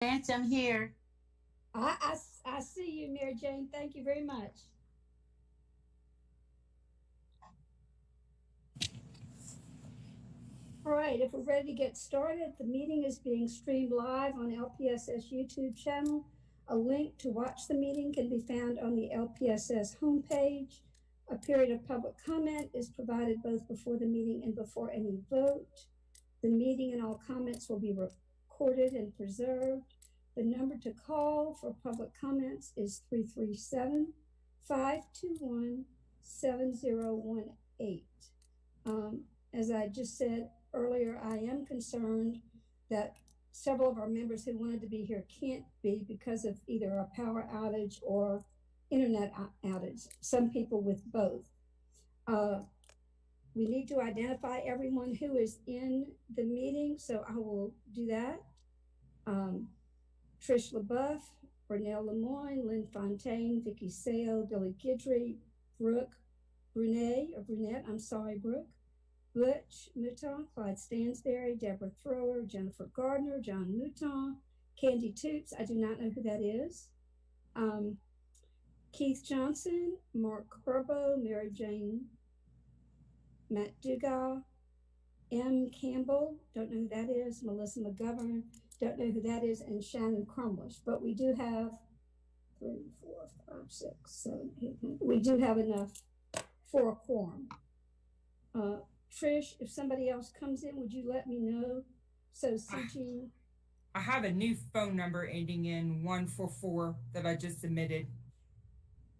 Vance, I'm here. I see you, Mary Jane. Thank you very much. All right, if we're ready to get started, the meeting is being streamed live on LPSS YouTube channel. A link to watch the meeting can be found on the LPSS homepage. A period of public comment is provided both before the meeting and before any vote. The meeting and all comments will be recorded and preserved. The number to call for public comments is 337-521-7018. As I just said earlier, I am concerned that several of our members who wanted to be here can't be because of either a power outage or internet outage, some people with both. We need to identify everyone who is in the meeting, so I will do that. Trish LaBeouf, Bernell Lemoyne, Lynn Fontaine, Vicki Seo, Billy Guidry, Brooke Brunette, I'm sorry, Brooke, Butch Mouton, Clyde Stansberry, Deborah Thrower, Jennifer Gardner, John Mouton, Candy Toops, I do not know who that is, Keith Johnson, Mark Herbo, Mary Jane, Matt Dugas, M. Campbell, don't know who that is, Melissa McGovern, don't know who that is, and Shannon Crumlish. But we do have 3, 4, 5, 6, 7, 8, 9. We do have enough for a quorum. Trish, if somebody else comes in, would you let me know? So CG. I have a new phone number ending in 144 that I just submitted.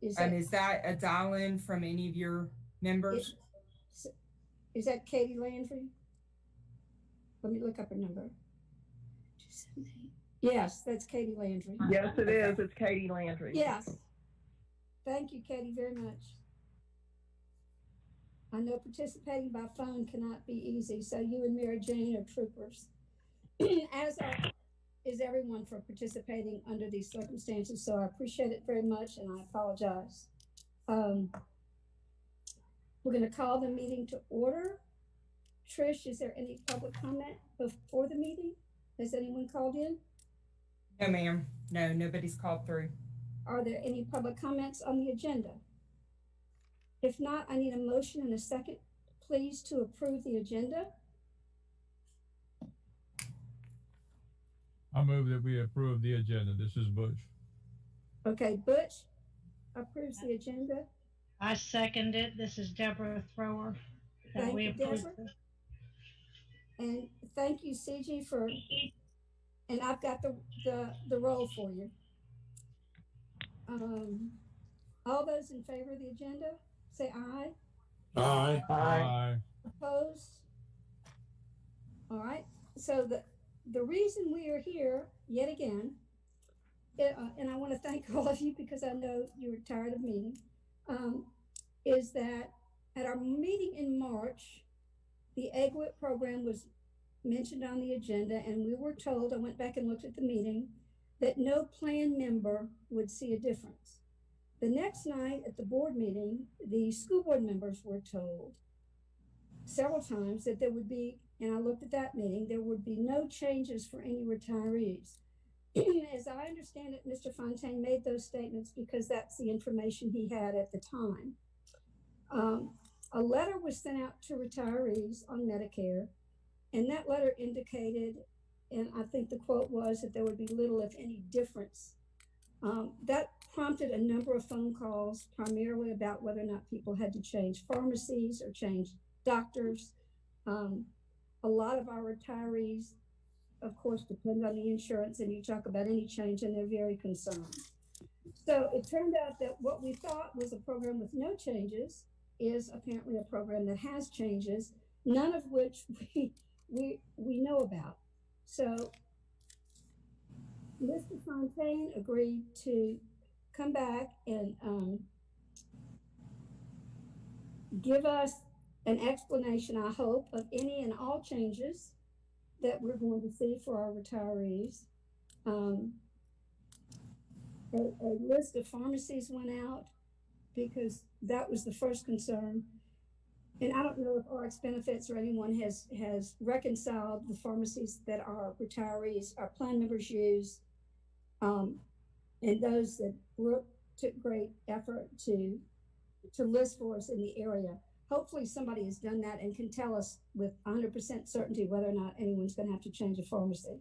Is that a dial-in from any of your members? Is that Katie Landry? Let me look up her number. 278. Yes, that's Katie Landry. Yes, it is. It's Katie Landry. Yes. Thank you, Katie, very much. I know participating by phone cannot be easy, so you and Mary Jane are troopers. As is everyone for participating under these circumstances, so I appreciate it very much, and I apologize. We're going to call the meeting to order. Trish, is there any public comment before the meeting? Has anyone called in? No, ma'am. No, nobody's called through. Are there any public comments on the agenda? If not, I need a motion and a second, please, to approve the agenda. I move that we approve the agenda. This is Butch. Okay, Butch approves the agenda. I second it. This is Deborah Thrower. Thank you, Deborah. And thank you, CG, for, and I've got the roll for you. All those in favor of the agenda, say aye. Aye. Aye. Opposed? All right. So the reason we are here yet again, and I want to thank all of you because I know you're tired of meeting, is that at our meeting in March, the EGWIT program was mentioned on the agenda, and we were told, I went back and looked at the meeting, that no plan member would see a difference. The next night at the board meeting, the school board members were told several times that there would be, and I looked at that meeting, there would be no changes for any retirees. As I understand it, Mr. Fontaine made those statements because that's the information he had at the time. A letter was sent out to retirees on Medicare, and that letter indicated, and I think the quote was that there would be little, if any, difference. That prompted a number of phone calls, primarily about whether or not people had to change pharmacies or change doctors. A lot of our retirees, of course, depend on the insurance, and you talk about any change, and they're very concerned. So it turned out that what we thought was a program with no changes is apparently a program that has changes, none of which we know about. So Mr. Fontaine agreed to come back and give us an explanation, I hope, of any and all changes that we're going to see for our retirees. A list of pharmacies went out because that was the first concern. And I don't know if RX Benefits or anyone has reconciled the pharmacies that our retirees, our plan members use and those that Brooke took great effort to list for us in the area. Hopefully somebody has done that and can tell us with 100% certainty whether or not anyone's going to have to change a pharmacy.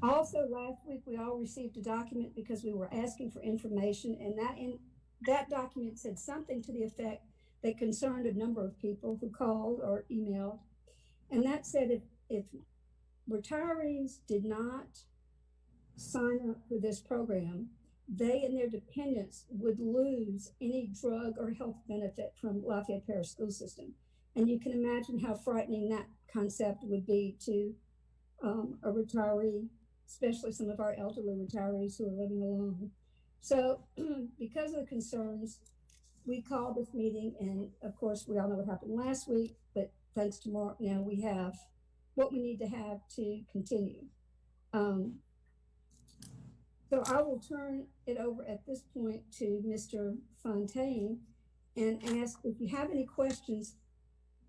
Also, last week we all received a document because we were asking for information, and that document said something to the effect that concerned a number of people who called or emailed, and that said if retirees did not sign up for this program, they and their dependents would lose any drug or health benefit from Lafayette Parish School System. And you can imagine how frightening that concept would be to a retiree, especially some of our elderly retirees who are living alone. So because of the concerns, we called this meeting, and of course we all know what happened last week, but thanks to Mark, now we have what we need to have to continue. So I will turn it over at this point to Mr. Fontaine and ask if you have any questions,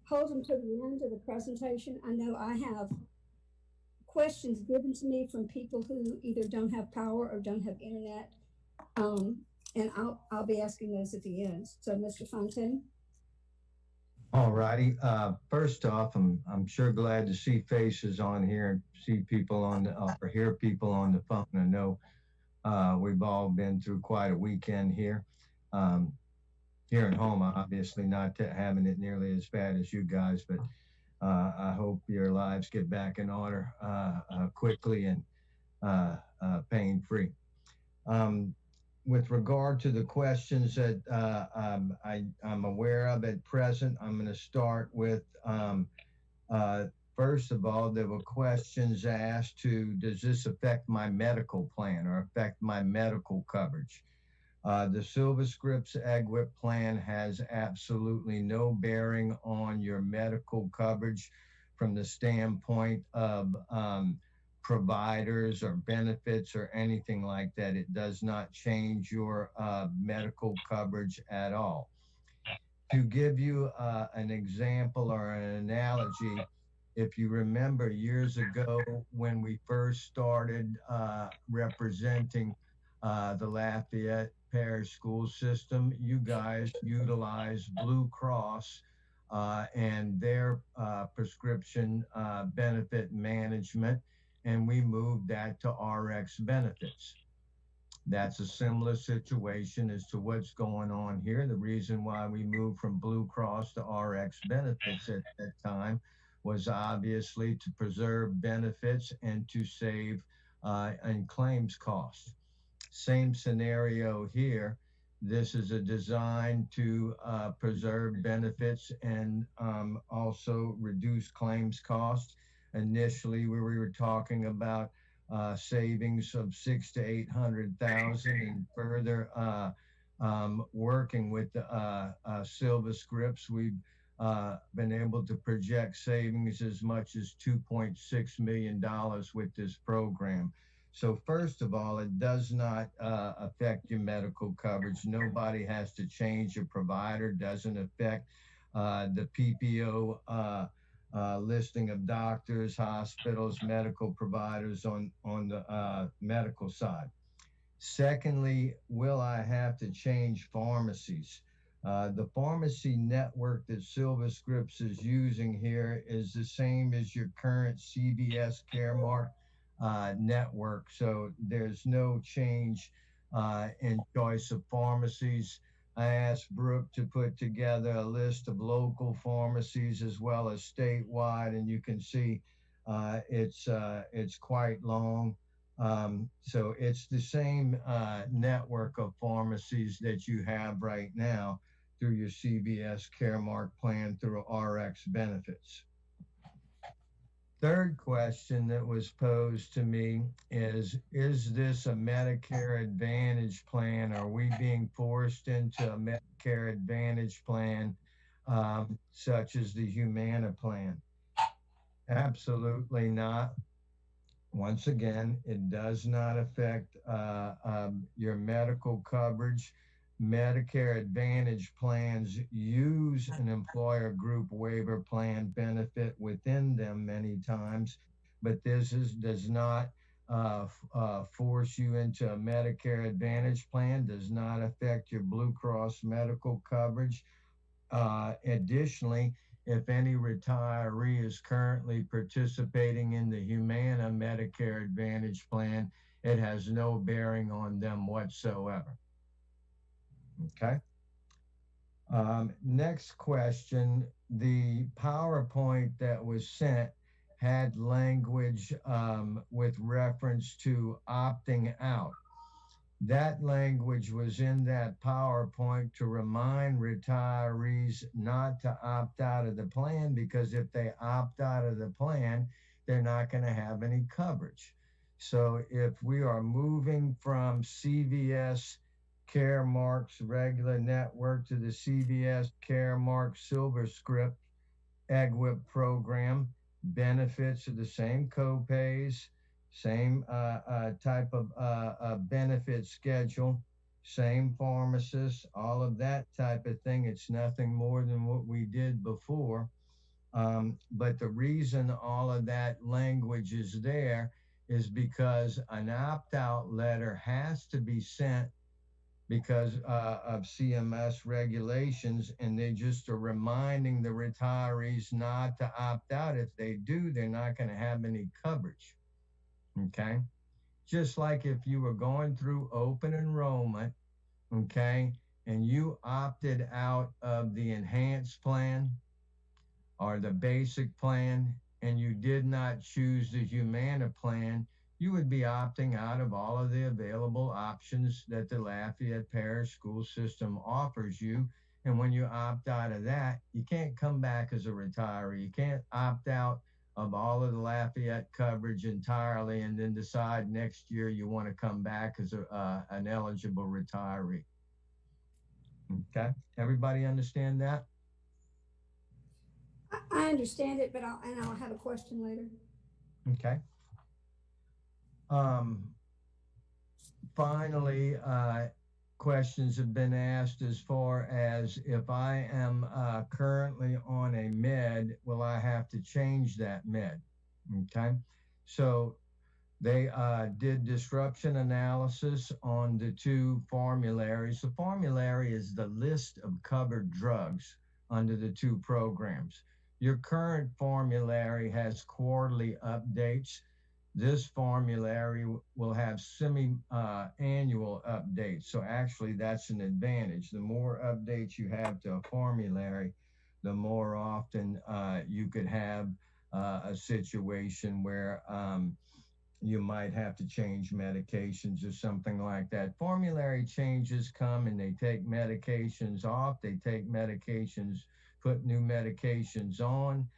hold them to the end of the presentation. I know I have questions given to me from people who either don't have power or don't have internet, and I'll be asking those at the end. So Mr. Fontaine. All righty. First off, I'm sure glad to see faces on here and see people on the, or hear people on the phone. I know we've all been through quite a weekend here. Here at home, obviously not having it nearly as bad as you guys, but I hope your lives get back in order quickly and pain-free. With regard to the questions that I'm aware of at present, I'm going to start with, first of all, there were questions asked to, does this affect my medical plan or affect my medical coverage? The Silver Scripts EGWP plan has absolutely no bearing on your medical coverage from the standpoint of providers or benefits or anything like that. It does not change your medical coverage at all. To give you an example or an analogy, if you remember years ago when we first started representing the Lafayette Parish School System, you guys utilized Blue Cross and their prescription benefit management, and we moved that to RX benefits. That's a similar situation as to what's going on here. The reason why we moved from Blue Cross to RX benefits at that time was obviously to preserve benefits and to save in claims costs. Same scenario here. This is a design to preserve benefits and also reduce claims costs. Initially, we were talking about savings of $600,000 to $800,000, and further working with Silver Scripts, we've been able to project savings as much as $2.6 million with this program. So first of all, it does not affect your medical coverage. Nobody has to change your provider. Doesn't affect the PPO listing of doctors, hospitals, medical providers on the medical side. Secondly, will I have to change pharmacies? The pharmacy network that Silver Scripts is using here is the same as your current CVS Caremark network. So there's no change in choice of pharmacies. I asked Brooke to put together a list of local pharmacies as well as statewide, and you can see it's quite long. So it's the same network of pharmacies that you have right now through your CVS Caremark plan through RX benefits. Third question that was posed to me is this a Medicare Advantage plan? Are we being forced into a Medicare Advantage plan such as the Humana plan? Absolutely not. Once again, it does not affect your medical coverage. Medicare Advantage plans use an employer group waiver plan benefit within them many times, but does not force you into a Medicare Advantage plan, does not affect your Blue Cross medical coverage. Additionally, if any retiree is currently participating in the Humana Medicare Advantage plan, it has no bearing on them whatsoever. Okay. Next question. The PowerPoint that was sent had language with reference to opting out. That language was in that PowerPoint to remind retirees not to opt out of the plan, because if they opt out of the plan, they're not going to have any coverage. So if we are moving from CVS Caremark's regular network to the CVS Caremark SilverScript EGWP program, benefits are the same copays, same type of benefit schedule, same pharmacist, all of that type of thing. It's nothing more than what we did before. But the reason all of that language is there is because an opt-out letter has to be sent because of CMS regulations, and they just are reminding the retirees not to opt out. If they do, they're not going to have any coverage. Okay, just like if you were going through open enrollment, okay, and you opted out of the enhanced plan or the basic plan, and you did not choose the Humana plan, you would be opting out of all of the available options that the Lafayette Parish School System offers you. And when you opt out of that, you can't come back as a retiree. You can't opt out of all of the Lafayette coverage entirely and then decide next year you want to come back as an eligible retiree. Okay, everybody understand that? I understand it, but I'll have a question later. Okay. Finally, questions have been asked as far as if I am currently on a med, will I have to change that med? Okay. So they did disruption analysis on the two formularies. The formulary is the list of covered drugs under the two programs. Your current formulary has quarterly updates. This formulary will have semi-annual updates. So actually that's an advantage. The more updates you have to a formulary, the more often you could have a situation where you might have to change medications or something like that. Formulary changes come and they take medications off, they take medications, put new medications on.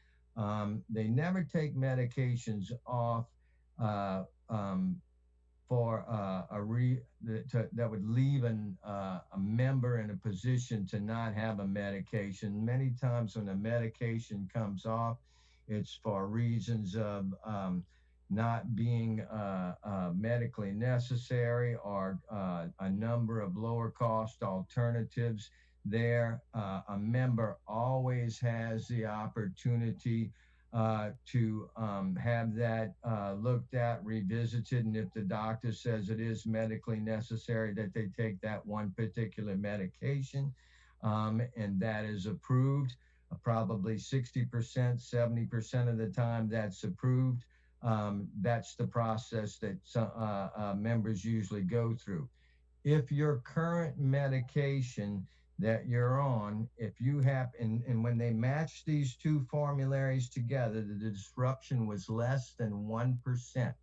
They never take medications off for that would leave a member in a position to not have a medication. Many times when a medication comes off, it's for reasons of not being medically necessary or a number of lower cost alternatives there. A member always has the opportunity to have that looked at, revisited, and if the doctor says it is medically necessary that they take that one particular medication, and that is approved, probably 60%, 70% of the time that's approved. That's the process that some, members usually go through. If your current medication that you're on, if you have, and when they match these two formularies together, the disruption was less than 1%.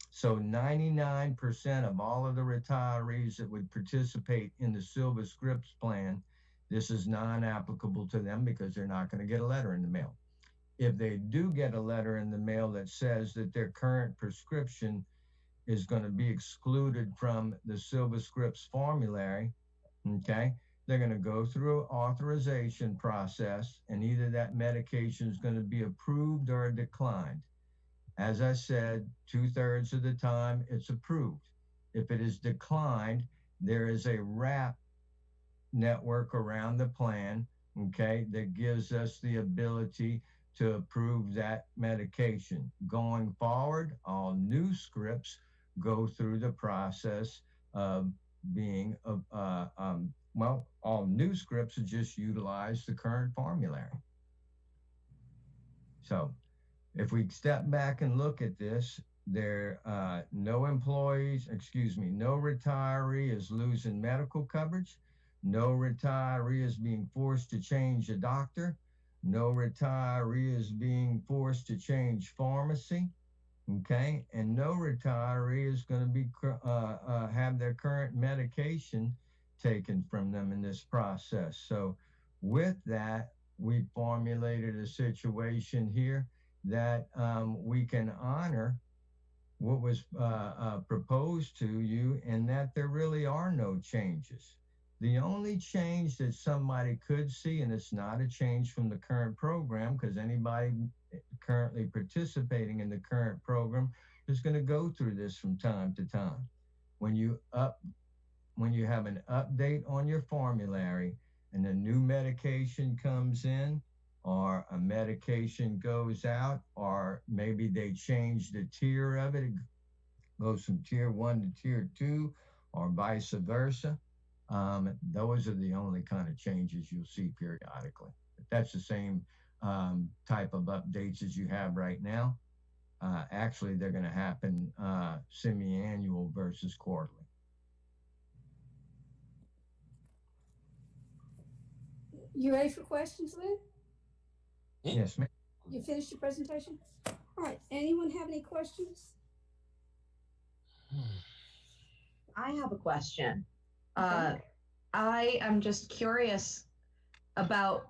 So 99% of all of the retirees that would participate in the SilverScript plan, this is non-applicable to them because they're not going to get a letter in the mail. If they do get a letter in the mail that says that their current prescription is going to be excluded from the SilverScript formulary, okay, they're going to go through an authorization process, and either that medication is going to be approved or declined. As I said, 2/3 of the time it's approved. If it is declined, there is a wrap network around the plan, okay, that gives us the ability to approve that medication. Going forward, all new scripts go through the process of being, all new scripts just utilize the current formulary. So if we step back and look at this, no retiree is losing medical coverage. No retiree is being forced to change a doctor. No retiree is being forced to change pharmacy. Okay, and no retiree is going to be have their current medication taken from them in this process. So with that, we formulated a situation here that we can honor what was proposed to you, and that there really are no changes. The only change that somebody could see, and it's not a change from the current program, because anybody currently participating in the current program is going to go through this from time to time. When you have an update on your formulary and a new medication comes in, or a medication goes out, or maybe they change the tier of it, it goes from tier 1 to tier 2, or vice versa. Those are the only kind of changes you'll see periodically. But that's the same type of updates as you have right now. Actually, they're going to happen semi-annual versus quarterly. You ready for questions, Lynn? Yes, ma'am. You finished your presentation? All right, anyone have any questions? I have a question. Okay. I am just curious about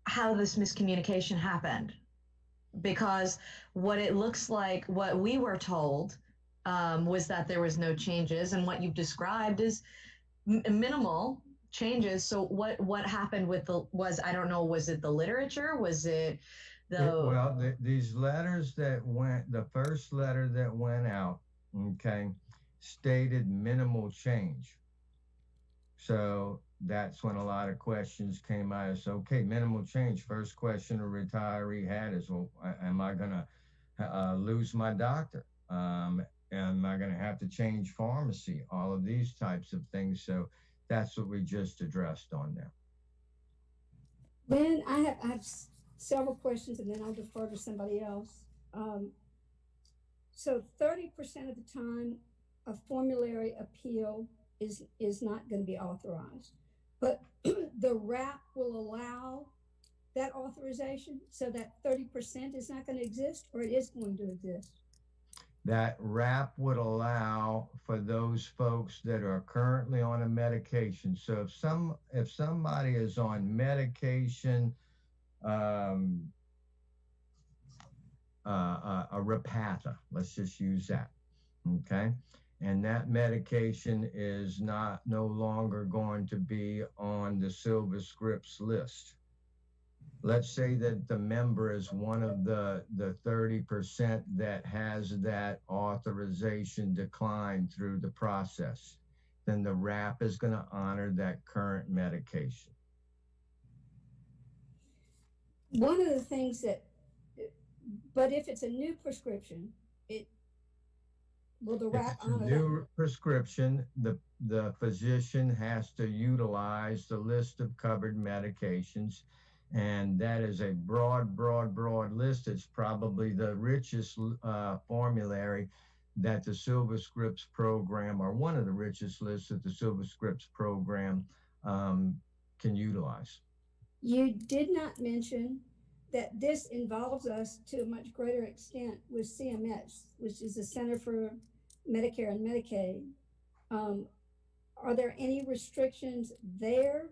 how this miscommunication happened, because what it looks like, what we were told was that there was no changes, and what you've described is minimal changes. So what happened with I don't know, was it the literature? Was it these letters that the first letter that went out, okay, stated minimal change. So that's when a lot of questions came out. It's okay, minimal change. First question a retiree had is, well, am I going to lose my doctor? Am I going to have to change pharmacy? All of these types of things. So that's what we just addressed on there. Lynn, I have several questions, and then I'll defer to somebody else. So 30% of the time, a formulary appeal is not going to be authorized, but the RAP will allow that authorization, so that 30% is not going to exist, or it is going to exist? That RAP would allow for those folks that are currently on a medication. So if somebody is on medication, a Repatha, let's just use that, okay? And that medication is no longer going to be on the Silver Scripts list. Let's say that the member is one of the 30% that has that authorization declined through the process. Then the RAP is going to honor that current medication. One of the things but if it's a new prescription, will the RAP honor that? New prescription, the physician has to utilize the list of covered medications, and that is a broad list. It's probably the richest formulary that the Silver Scripts program, or one of the richest lists that the Silver Scripts program can utilize. You did not mention that this involves us to a much greater extent with CMS, which is the Center for Medicare and Medicaid. Are there any restrictions there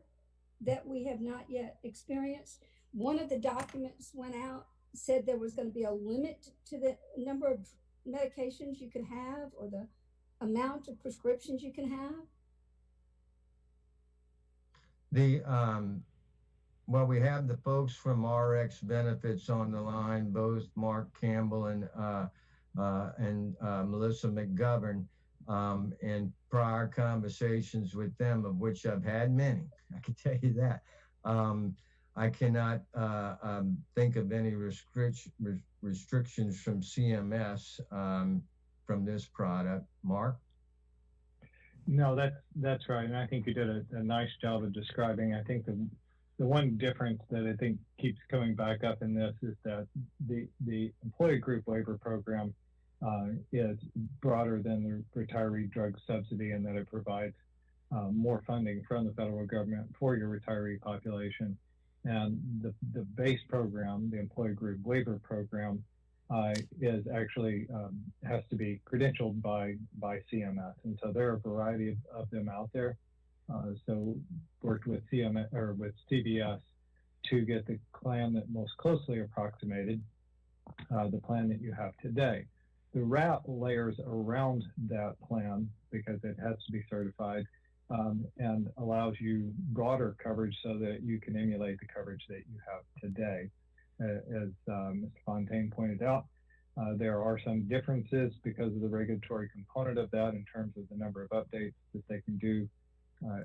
that we have not yet experienced? One of the documents went out, said there was going to be a limit to the number of medications you can have, or the amount of prescriptions you can have. Well, we have the folks from RX Benefits on the line, both Mark Campbell and Melissa McGovern, in prior conversations with them, of which I've had many, I can tell you that. I cannot think of any restrictions from CMS from this product. Mark? No, that's right, and I think you did a nice job of describing. I think the one difference that I think keeps coming back up in this is that the employee group waiver program is broader than the retiree drug subsidy, in that it provides more funding from the federal government for your retiree population. And the base program, the employee group waiver program, is actually has to be credentialed by CMS, and so there are a variety of them out there. So worked with CMS or with CVS to get the plan that most closely approximated the plan that you have today. The wrap layers around that plan because it has to be certified and allows you broader coverage so that you can emulate the coverage that you have today. As Mr. Fontaine pointed out, there are some differences because of the regulatory component of that in terms of the number of updates that they can do,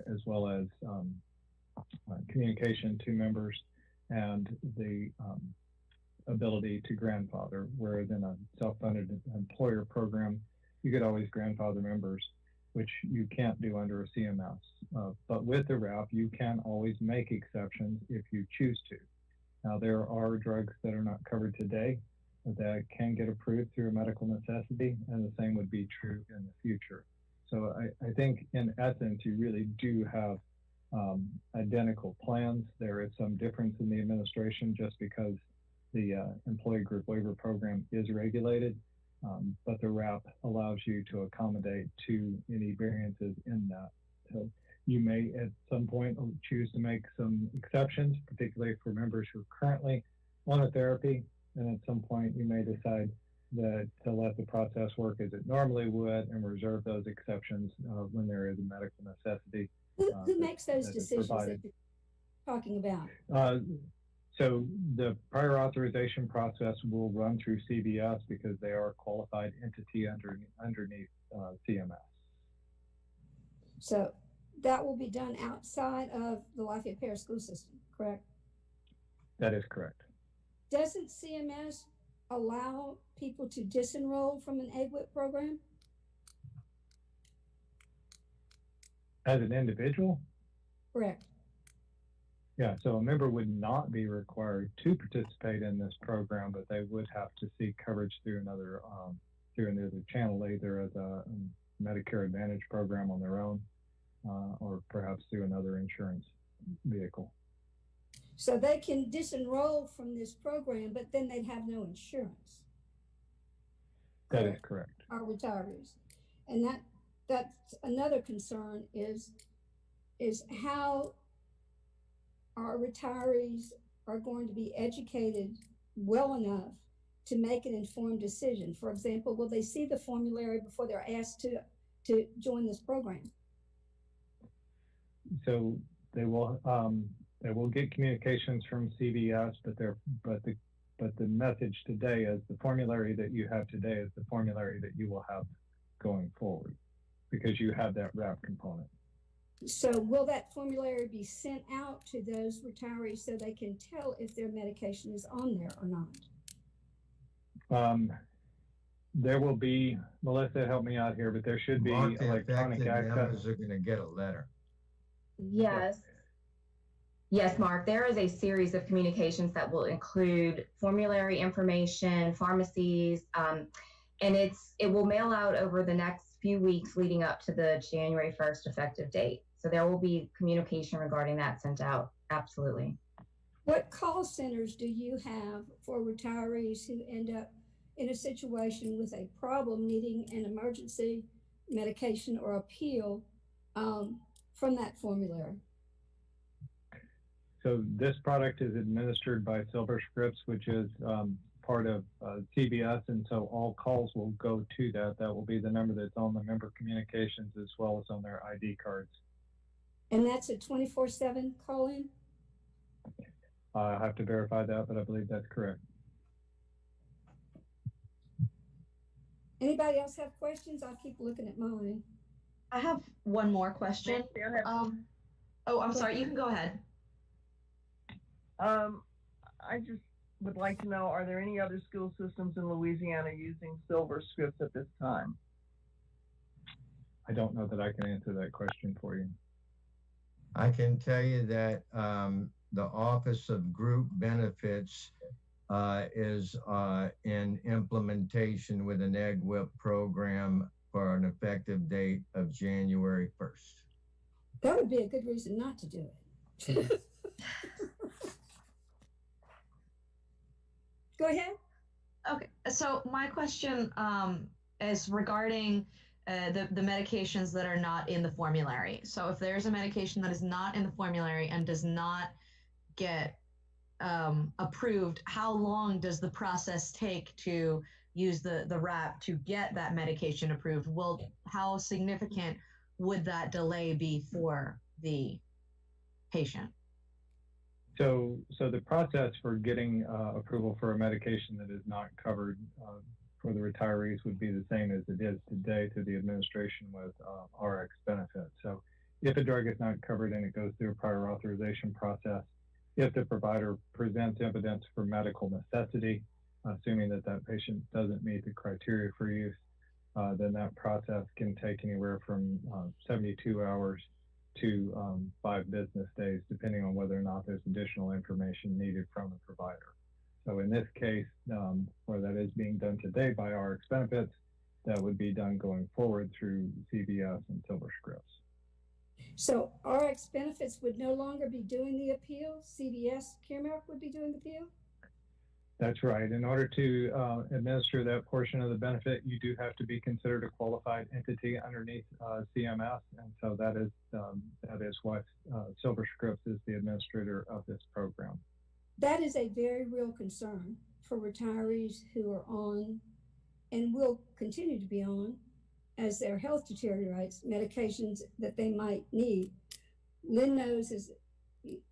as well as communication to members and the ability to grandfather, whereas in a self-funded employer program, you could always grandfather members, which you can't do under a CMS. But with the wrap, you can always make exceptions if you choose to. Now, there are drugs that are not covered today that can get approved through a medical necessity, and the same would be true in the future. So I think in essence, you really do have identical plans. There is some difference in the administration just because the employee group waiver program is regulated, but the wrap allows you to accommodate to any variances in that. So you may at some point choose to make some exceptions, particularly for members who are currently on a therapy. And at some point you may decide that to let the process work as it normally would and reserve those exceptions when there is a medical necessity. Who makes those decisions that you're talking about? So the prior authorization process will run through CVS because they are a qualified entity underneath CMS. So that will be done outside of the Lafayette Parish School System, correct? That is correct. Doesn't CMS allow people to disenroll from an AWIP program? As an individual? Correct. Yeah, so a member would not be required to participate in this program, but they would have to seek coverage through another channel, either as a Medicare Advantage program on their own, or perhaps through another insurance vehicle. So they can disenroll from this program, but then they'd have no insurance. That is correct. Our retirees. And that's another concern is how our retirees are going to be educated well enough to make an informed decision. For example, will they see the formulary before they're asked to join this program? So they will get communications from CVS, but the message today is the formulary that you have today is the formulary that you will have going forward because you have that wrap component. So will that formulary be sent out to those retirees so they can tell if their medication is on there or not? There will be, Melissa, help me out here, but there should be electronic access. Members are going to get a letter. Yes. Yes, Mark, there is a series of communications that will include formulary information, pharmacies, and it will mail out over the next few weeks leading up to the January 1st effective date. So there will be communication regarding that sent out. Absolutely. What call centers do you have for retirees who end up in a situation with a problem needing an emergency medication or appeal from that formulary? So this product is administered by Silver Scripts, which is part of CVS, and so all calls will go to that. That will be the number that's on the member communications as well as on their ID cards. And that's a 24/7 call-in? I have to verify that, but I believe that's correct. Anybody else have questions? I'll keep looking at mine. I have one more question. Oh, I'm sorry. You can go ahead. I just would like to know, are there any other school systems in Louisiana using silver scripts at this time? I don't know that I can answer that question for you. I can tell you that the Office of Group Benefits is in implementation with an egg whip program for an effective date of January 1st. That would be a good reason not to do it. Go ahead. Okay, so my question is regarding the medications that are not in the formulary. So if there's a medication that is not in the formulary and does not get approved, how long does the process take to use the RAP to get that medication approved? How significant would that delay be for the patient? So the process for getting approval for a medication that is not covered for the retirees would be the same as it is today to the administration with RX benefits. So if a drug is not covered and it goes through a prior authorization process, if the provider presents evidence for medical necessity, assuming that that patient doesn't meet the criteria for use, then that process can take anywhere from 72 hours to 5 business days, depending on whether or not there's additional information needed from the provider. So in this case, where that is being done today by RX benefits, that would be done going forward through CVS and Silver Scripts. So RX benefits would no longer be doing the appeal. CVS Caremark would be doing the appeal? That's right. In order to administer that portion of the benefit, you do have to be considered a qualified entity underneath CMS, and so that is what Silver Scripts is the administrator of this program. That is a very real concern for retirees who are on and will continue to be on, as their health deteriorates, medications that they might need. Lynn knows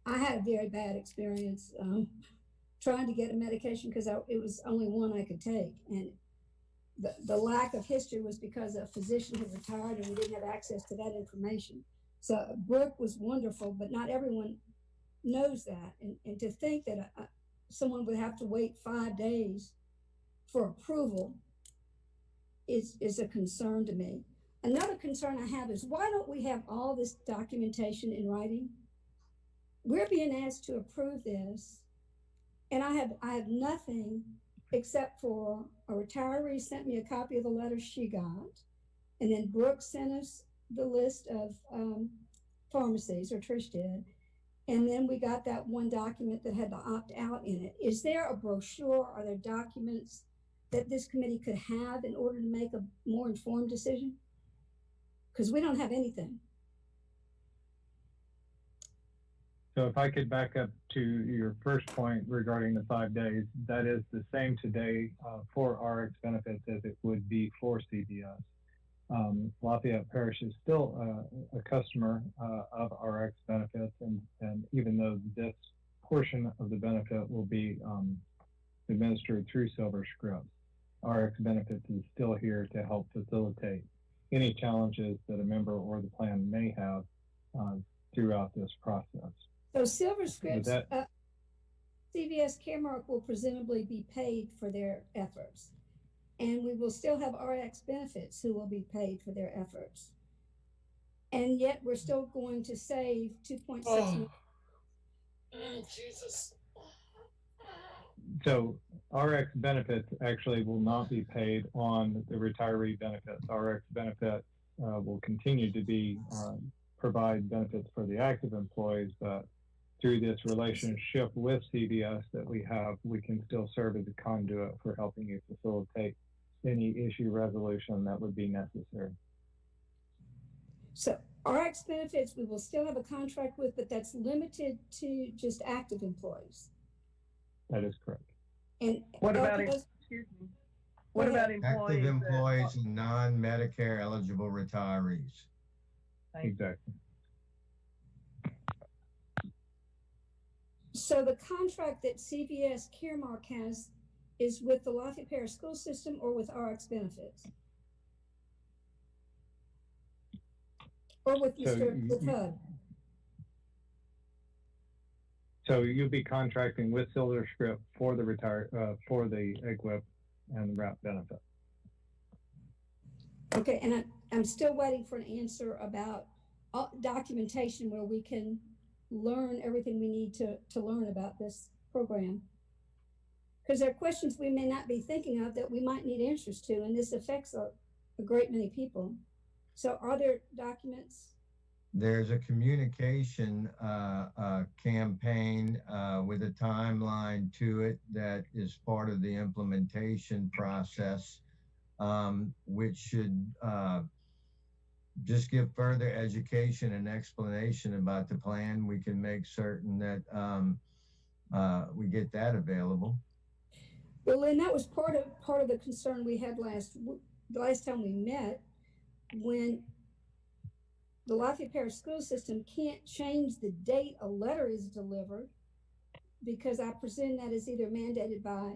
I had a very bad experience trying to get a medication because it was only one I could take. And the lack of history was because a physician had retired and we didn't have access to that information. So Brooke was wonderful, but not everyone knows that. And to think that someone would have to wait 5 days for approval is a concern to me. Another concern I have is, why don't we have all this documentation in writing? We're being asked to approve this, and I have nothing except for a retiree sent me a copy of the letter she got, and then Brooke sent us the list of pharmacies, or Trish did, and then we got that one document that had the opt-out in it. Is there a brochure? Are there documents that this committee could have in order to make a more informed decision? Because we don't have anything. So if I could back up to your first point regarding the 5 days, that is the same today for RX benefits as it would be for CVS. Lafayette Parish is still a customer of RX benefits, and even though this portion of the benefit will be administered through Silver Scripts, RX benefits is still here to help facilitate any challenges that a member or the plan may have throughout this process. So Silver Scripts, CVS Caremark will presumably be paid for their efforts. And we will still have RX benefits who will be paid for their efforts. And yet we're still going to save 2.6 million. Jesus. So RX benefits actually will not be paid on the retiree benefits. RX benefits will continue to be provide benefits for the active employees, but through this relationship with CVS that we have, we can still serve as a conduit for helping you facilitate any issue resolution that would be necessary. So RX benefits, we will still have a contract with, but that's limited to just active employees. That is correct. And what about employees active employees and non-Medicare eligible retirees? Exactly. So the contract that CVS Caremark has is with the Lafayette Parish School System or with RX benefits? Or with Mr. HUD? So you'll be contracting with SilverScript for the for the EGWIP and the RAP benefit. Okay, and I'm still waiting for an answer about documentation where we can learn everything we need to learn about this program. Because there are questions we may not be thinking of that we might need answers to, and this affects a great many people. So are there documents? There's a communication campaign with a timeline to it that is part of the implementation process, which should just give further education and explanation about the plan. We can make certain that we get that available. Well, Lynn, that was part of the concern we had the last time we met, when the Lafayette Parish School System can't change the date a letter is delivered, because I presume that is either mandated by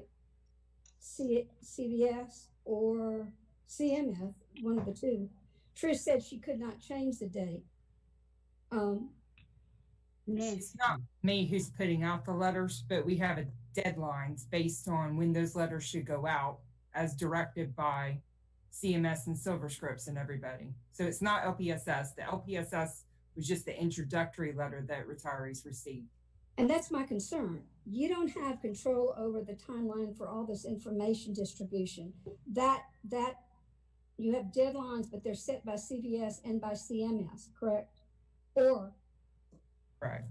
CVS or CMS, one of the two. Trish said she could not change the date. It's not me who's putting out the letters, but we have deadlines based on when those letters should go out as directed by CMS and SilverScripts and everybody. So it's not LPSS. The LPSS was just the introductory letter that retirees received. And that's my concern. You don't have control over the timeline for all this information distribution. That you have deadlines, but they're set by CVS and by CMS, correct? Or correct.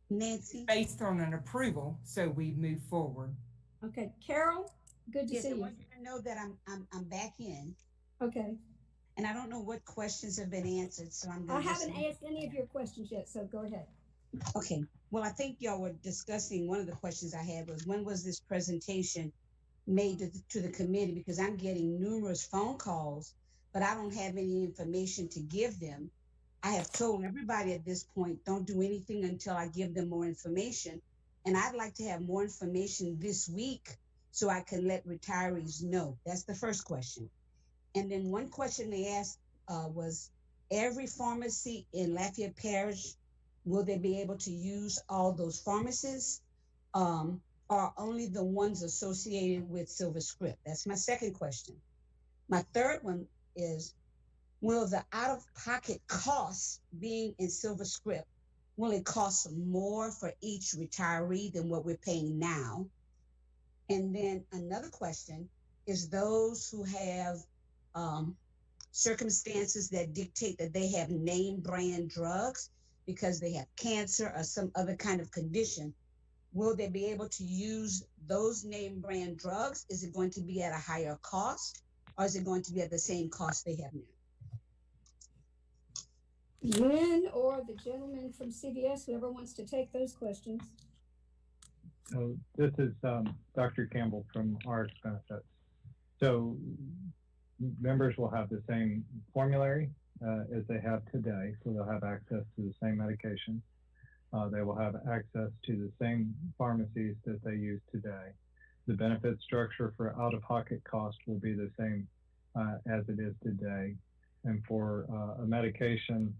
Nancy, based on an approval, so we move forward. Okay, Carol, good to see you. I want you to know that I'm back in. Okay. And I don't know what questions have been answered, so I haven't asked any of your questions yet, so go ahead. Okay. Well, I think y'all were discussing, one of the questions I had was, when was this presentation made to the committee? Because I'm getting numerous phone calls, but I don't have any information to give them. I have told everybody at this point, don't do anything until I give them more information. And I'd like to have more information this week so I can let retirees know. That's the first question. And then one question they asked was, every pharmacy in Lafayette Parish, will they be able to use all those pharmacies, or only the ones associated with SilverScript? That's my second question. My third one is, will the out-of-pocket costs being in SilverScript, will it cost more for each retiree than what we're paying now? And then another question is, those who have circumstances that dictate that they have name brand drugs because they have cancer or some other kind of condition, will they be able to use those name brand drugs? Is it going to be at a higher cost, or is it going to be at the same cost they have now? Lynn or the gentleman from CVS, whoever wants to take those questions. So this is Dr. Campbell from RX Benefits. So members will have the same formulary as they have today, so they'll have access to the same medication. They will have access to the same pharmacies that they use today. The benefit structure for out-of-pocket cost will be the same as it is today. And for a medication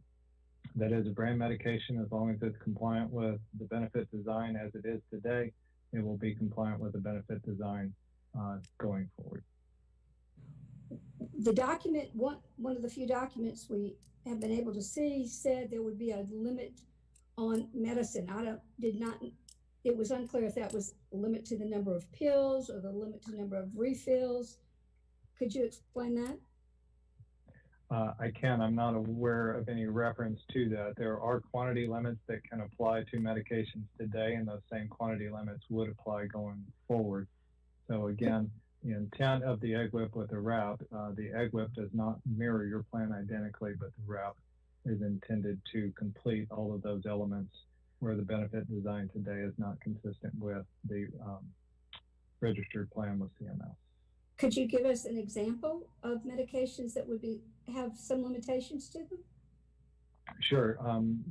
that is a brand medication, as long as it's compliant with the benefit design as it is today, it will be compliant with the benefit design going forward. The document, one of the few documents we have been able to see, said there would be a limit on medicine. It was unclear if that was a limit to the number of pills or the limit to the number of refills. Could you explain that? I can. I'm not aware of any reference to that. There are quantity limits that can apply to medications today, and those same quantity limits would apply going forward. So again, the intent of the EGWIP with the RAP, the EGWIP does not mirror your plan identically, but the RAP is intended to complete all of those elements where the benefit design today is not consistent with the registered plan with CMS. Could you give us an example of medications that would have some limitations to them? Sure.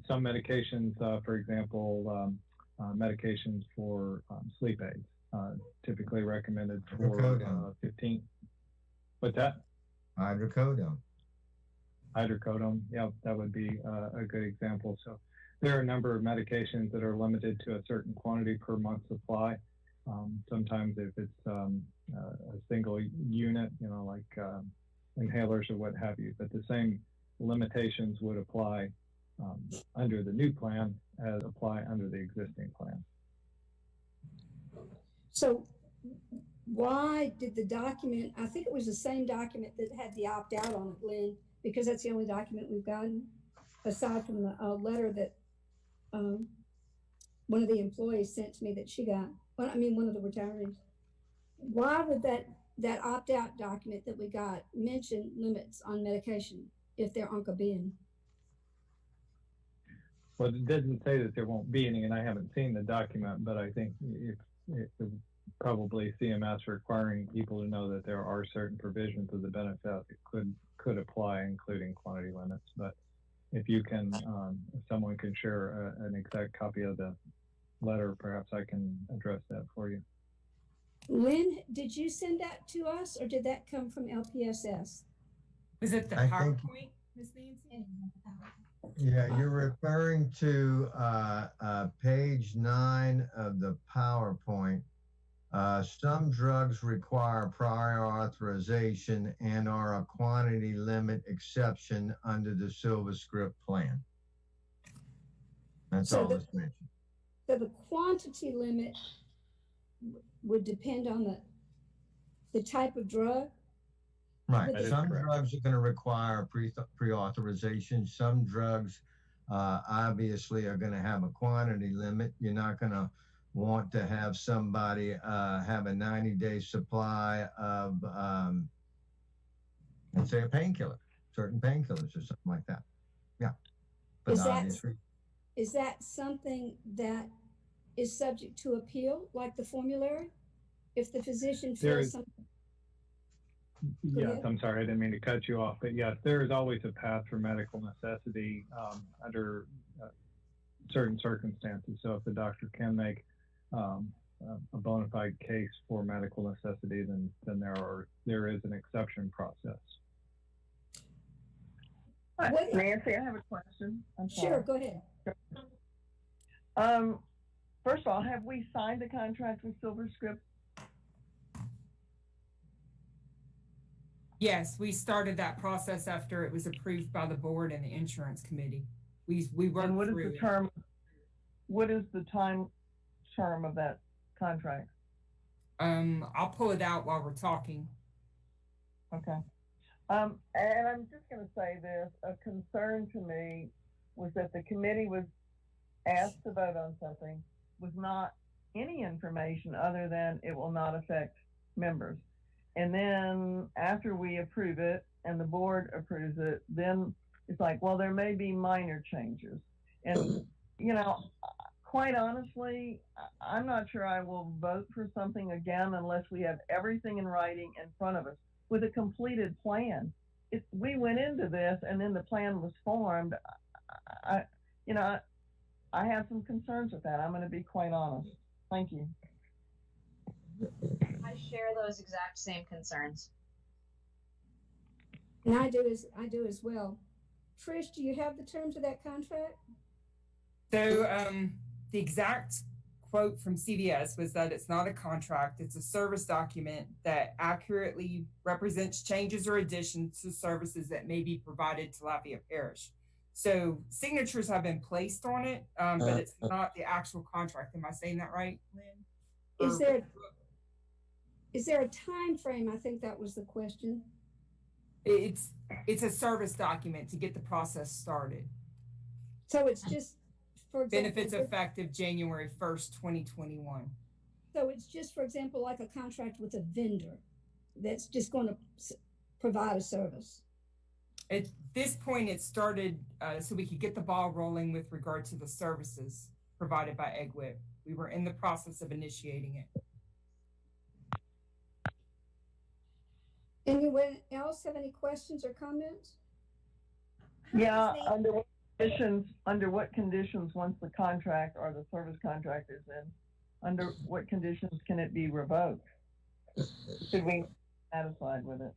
Some medications, for example, medications for sleep aids, typically recommended for 15. What's that? Hydrocodone. Hydrocodone. Yeah, that would be a good example. So there are a number of medications that are limited to a certain quantity per month supply. Sometimes if it's a single unit, like inhalers or what have you, but the same limitations would apply under the new plan as apply under the existing plan. So why did the document, I think it was the same document that had the opt-out on it, Lynn, because that's the only document we've gotten, aside from the letter that one of the employees sent to me that she got, one of the retirees. Why would that opt-out document that we got mention limits on medication if there aren't going to be any? Well, it doesn't say that there won't be any, and I haven't seen the document, but I think it's probably CMS requiring people to know that there are certain provisions of the benefit that could apply, including quantity limits. But if you can, if someone can share an exact copy of the letter, perhaps I can address that for you. Lynn, did you send that to us, or did that come from LPSS? Was it the PowerPoint, Ms. Nancy? Yeah, you're referring to page 9 of the PowerPoint. Some drugs require prior authorization and are a quantity limit exception under the Silver Script plan. That's all that's mentioned. So the quantity limit would depend on the type of drug? Right. Some drugs are going to require pre-authorization. Some drugs obviously are going to have a quantity limit. You're not going to want to have somebody have a 90-day supply of, let's say, a painkiller, certain painkillers or something like that. Yeah. But is that something that is subject to appeal, like the formulary? If the physician feels something. Yes, I'm sorry, I didn't mean to cut you off, but yes, there is always a path for medical necessity under certain circumstances. So if the doctor can make a bona fide case for medical necessity, then there is an exception process. Nancy, I have a question. Sure, go ahead. First of all, have we signed a contract with Silver Script? Yes, we started that process after it was approved by the board and the insurance committee. We worked and what through is the term? What is the time term of that contract? I'll pull it out while we're talking. Okay. And I'm just going to say this: a concern to me was that the committee was asked to vote on something with not any information other than it will not affect members. And then after we approve it and the board approves it, then it's like, well, there may be minor changes. And, quite honestly, I'm not sure I will vote for something again unless we have everything in writing in front of us with a completed plan. We went into this and then the plan was formed. I have some concerns with that. I'm going to be quite honest. Thank you. I share those exact same concerns. And I do as well. Trish, do you have the terms of that contract? So the exact quote from CVS was that it's not a contract, it's a service document that accurately represents changes or additions to services that may be provided to Lafayette Parish. So signatures have been placed on it, but it's not the actual contract. Am I saying that right, Lynn? Is there a time frame? I think that was the question. It's a service document to get the process started. So it's just, for example, benefits effective January 1st, 2021. So it's just, for example, like a contract with a vendor that's just going to provide a service. At this point, it started so we could get the ball rolling with regard to the services provided by EGWIP. We were in the process of initiating it. Anyone else have any questions or comments? Yeah, under what conditions once the contract or the service contract is in, under what conditions can it be revoked? Should we be satisfied with it?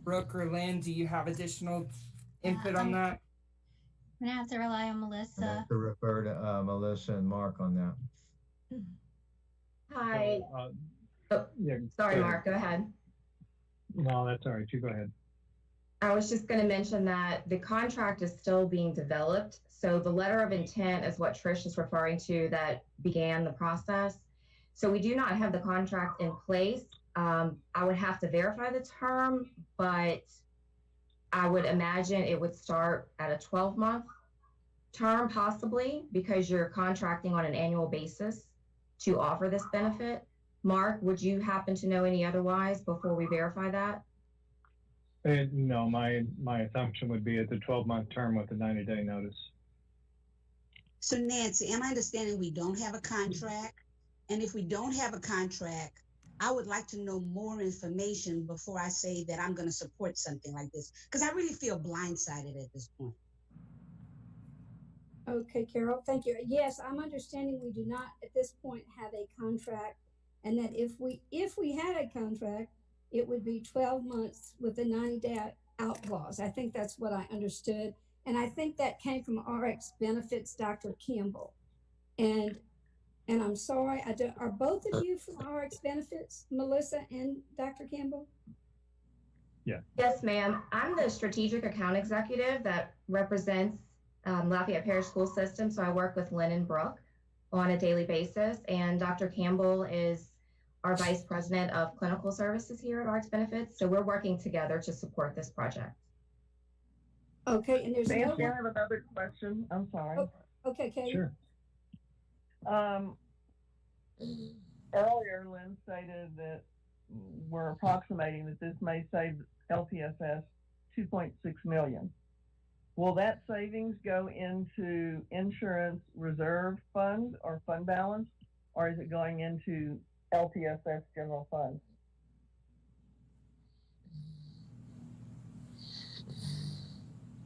Brooke or Lynn, do you have additional input on that? I'm gonna have to rely on I Melissa. have to refer to Melissa and Mark on that. Hi. Yeah, Sorry, go ahead. Mark, go ahead. No, that's all right. You go ahead. I was just going to mention that the contract is still being developed. So the letter of intent is what Trish is referring to that began the process. So we do not have the contract in place. I would have to verify the term, but I would imagine it would start at a 12-month term, possibly, because you're contracting on an annual basis to offer this benefit. Mark, would you happen to know any otherwise before we verify that? No, my assumption would be it's a 12-month term with a 90-day notice. So Nancy, am I understanding we don't have a contract? And if we don't have a contract, I would like to know more information before I say that I'm going to support something like this, because I really feel blindsided at this point. Okay, Carol, thank you. Yes, I'm understanding we do not at this point have a contract, and that if we had a contract, it would be 12 months with a 90-day out clause. I think that's what I understood. And I think that came from RX Benefits, Dr. Campbell. And I'm sorry, are both of you from RX Benefits, Melissa and Dr. Campbell? Yeah. Yes, ma'am. I'm the strategic account executive that represents Lafayette Parish School System. So I work with Lynn and Brooke on a daily basis. And Dr. Campbell is our Vice President of Clinical Services here at RX Benefits. So we're working together to support this project. Okay, and there's Nancy, I have another question. I'm sorry. Oh, okay, Katie. Sure. Earlier, Lynn stated that we're approximating that this may save LPSS $2.6 million. Will that savings go into insurance reserve fund or fund balance, or is it going into LPSS general funds?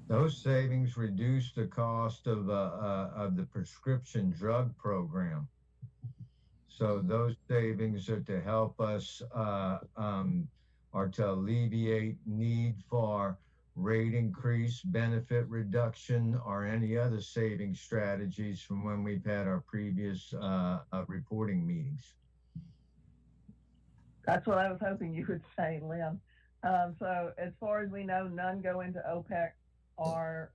Those savings reduce the cost of the prescription drug program. So those savings are to help us, are to alleviate need for rate increase, benefit reduction, or any other saving strategies from when we've had our previous reporting meetings. That's what I was hoping you would say, Lynn. So as far as we know, none go into OPEC or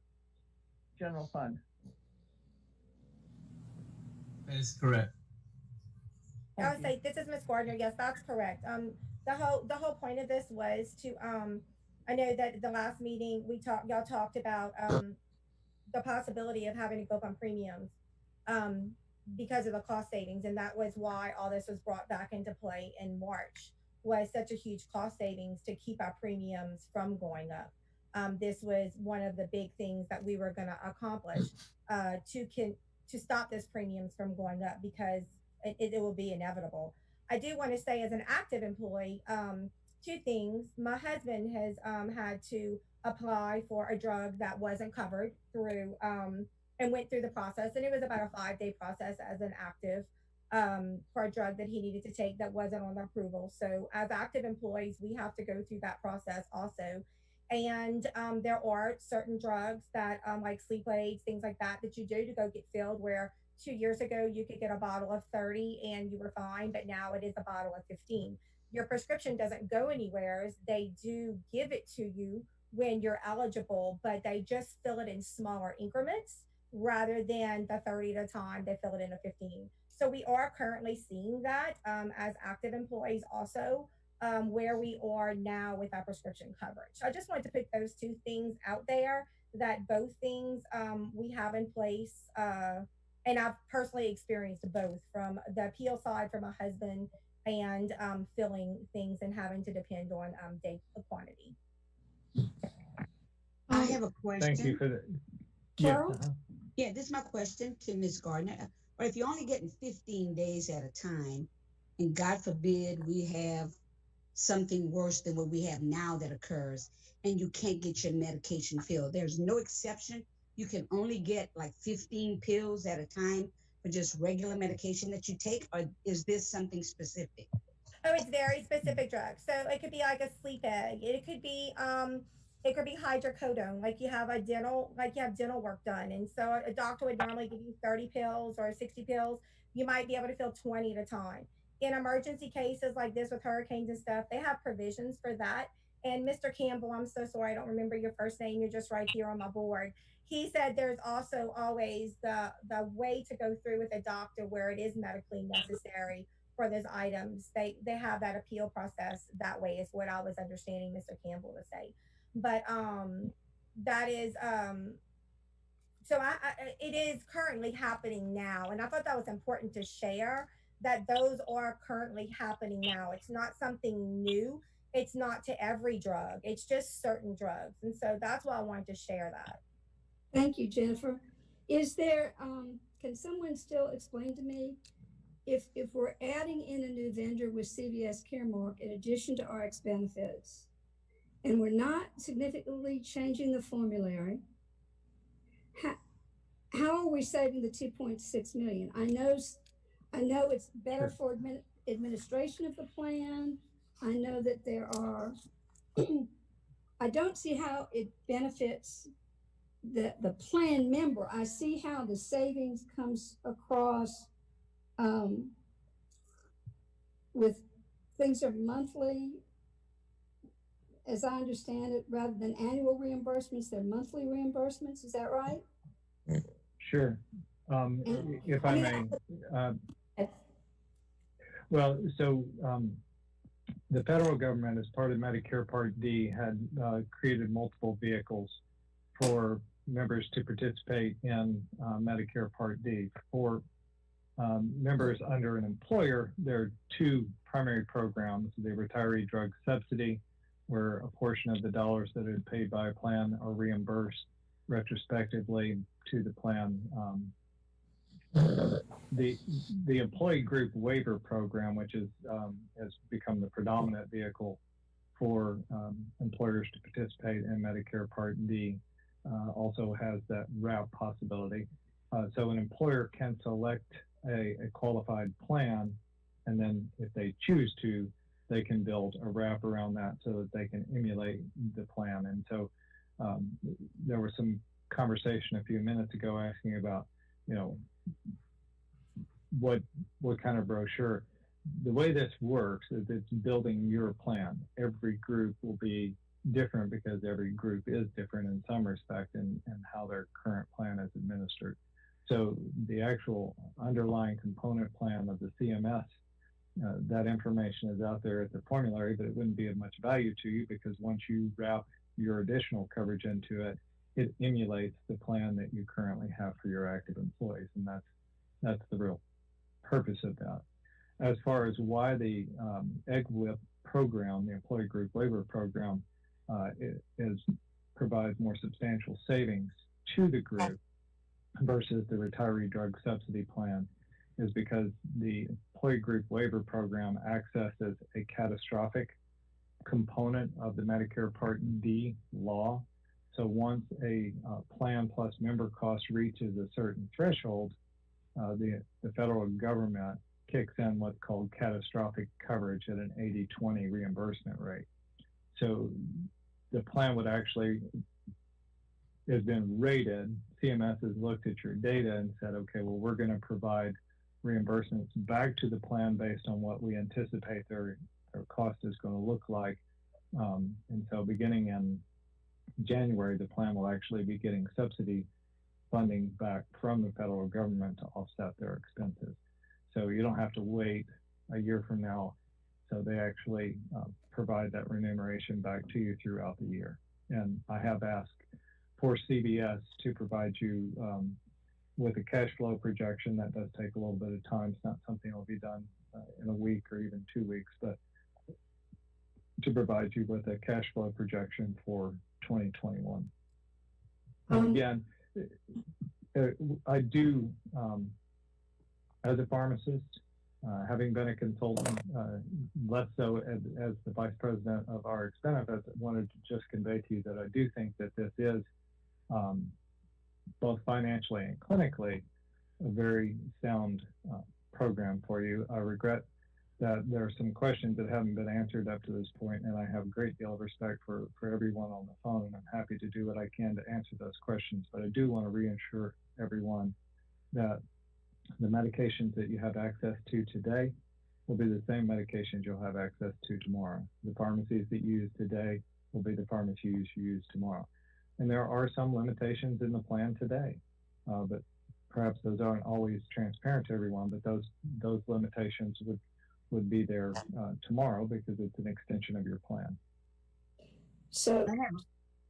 general fund. That is correct. I would say, this is Ms. Gardner. Yes, that's correct. The whole point of this was to, I know that at the last meeting y'all talked about the possibility of having to go up on premiums because of the cost savings, and that was why all this was brought back into play in March. Was such a huge cost savings to keep our premiums from going up. This was one of the big things that we were going to accomplish to stop this premiums from going up, because it will be inevitable. I do want to say, as an active employee, two things. My husband has had to apply for a drug that wasn't covered through and went through the process, and it was about a 5-day process as an active for a drug that he needed to take that wasn't on the approval. So as active employees, we have to go through that process also. And there are certain drugs that like sleep aids, things like that, that you do to go get filled, where 2 years ago you could get a bottle of 30 and you were fine, but now it is a bottle of 15. Your prescription doesn't go anywhere. They do give it to you when you're eligible, but they just fill it in smaller increments rather than the 30 at a time. They fill it in a 15. So we are currently seeing that as active employees also, where we are now with our prescription coverage. So I just wanted to put those two things out there, that both things we have in place. And I've personally experienced both, from the appeal side for my husband and filling things and having to depend on day quantity. I have a question. Thank you for that. Carol? Yeah, this is my question to Ms. Gardner. Or if you're only getting 15 days at a time, and God forbid we have something worse than what we have now that occurs, and you can't get your medication filled, there's no exception. You can only get like 15 pills at a time for just regular medication that you take, or is this something specific? Oh, it's very specific drugs. So it could be like a sleep aid. It could be hydrocodone, like you have dental work done. And so a doctor would normally give you 30 pills or 60 pills. You might be able to fill 20 at a time. In emergency cases like this with hurricanes and stuff, they have provisions for that. And Mr. Campbell, I'm so sorry, I don't remember your first name. You're just right here on my board. He said there's also always the way to go through with a doctor where it is medically necessary for those items. They have that appeal process that way is what I was understanding Mr. Campbell to say. But that is so it is currently happening now, and I thought that was important to share that those are currently happening now. It's not something new. It's not to every drug. It's just certain drugs, and so that's why I wanted to share that. Thank you, Jennifer. Is there, can someone still explain to me if we're adding in a new vendor with CVS Caremark in addition to RX benefits, and we're not significantly changing the formulary, how are we saving the 2.6 million? I know it's better for administration of the plan. I know that there are, I don't see how it benefits the plan member. I see how the savings comes across with things are monthly, as I understand it, rather than annual reimbursements, they're monthly reimbursements. Is that right? Sure. If I may, well, so the federal government, as part of Medicare Part D, had created multiple vehicles for members to participate in Medicare Part D. For members under an employer, there are two primary programs: the Retiree Drug Subsidy, where a portion of the dollars that are paid by a plan are reimbursed retrospectively to the plan. The employee group waiver program, which is has become the predominant vehicle for employers to participate in Medicare Part D, also has that route possibility. So an employer can select a qualified plan, and then if they choose to, they can build a wrap around that so that they can emulate the plan. And so there was some conversation a few minutes ago asking about, you know, what kind of brochure. The way this works is it's building your plan. Every group will be different because every group is different in some respect in how their current plan is administered. So the actual underlying component plan of the CMS, that information is out there at the formulary, but it wouldn't be of much value to you because once you wrap your additional coverage into it, it emulates the plan that you currently have for your active employees, and that's the real purpose of that. As far as why the EGWIP program, the Employee Group Waiver Program, provides more substantial savings to the group versus the Retiree Drug Subsidy Plan, is because the Employee Group Waiver Program accesses a catastrophic component of the Medicare Part D law. So once a plan plus member cost reaches a certain threshold, the federal government kicks in what's called catastrophic coverage at an 80-20 reimbursement rate. So the plan would actually has been rated. CMS has looked at your data and said, okay, well, we're going to provide reimbursements back to the plan based on what we anticipate their cost is going to look like. And so beginning in January, the plan will actually be getting subsidy funding back from the federal government to offset their expenses. So you don't have to wait a year from now. So they actually provide that remuneration back to you throughout the year. And I have asked for CBS to provide you with a cash flow projection. That does take a little bit of time. It's not something that will be done in a week or even 2 weeks, but to provide you with a cash flow projection for 2021. And again, I do, as a pharmacist, having been a consultant, less so as the Vice President of RX Benefits, I wanted to just convey to you that I do think that this is, both financially and clinically, a very sound program for you. I regret that there are some questions that haven't been answered up to this point, and I have a great deal of respect for everyone on the phone, and I'm happy to do what I can to answer those questions. But I do want to reassure everyone that the medications that you have access to today will be the same medications you'll have access to tomorrow. The pharmacies that you use today will be the pharmacies you use tomorrow. And there are some limitations in the plan today, but perhaps those aren't always transparent to everyone, but those limitations would be there tomorrow because it's an extension of your plan. So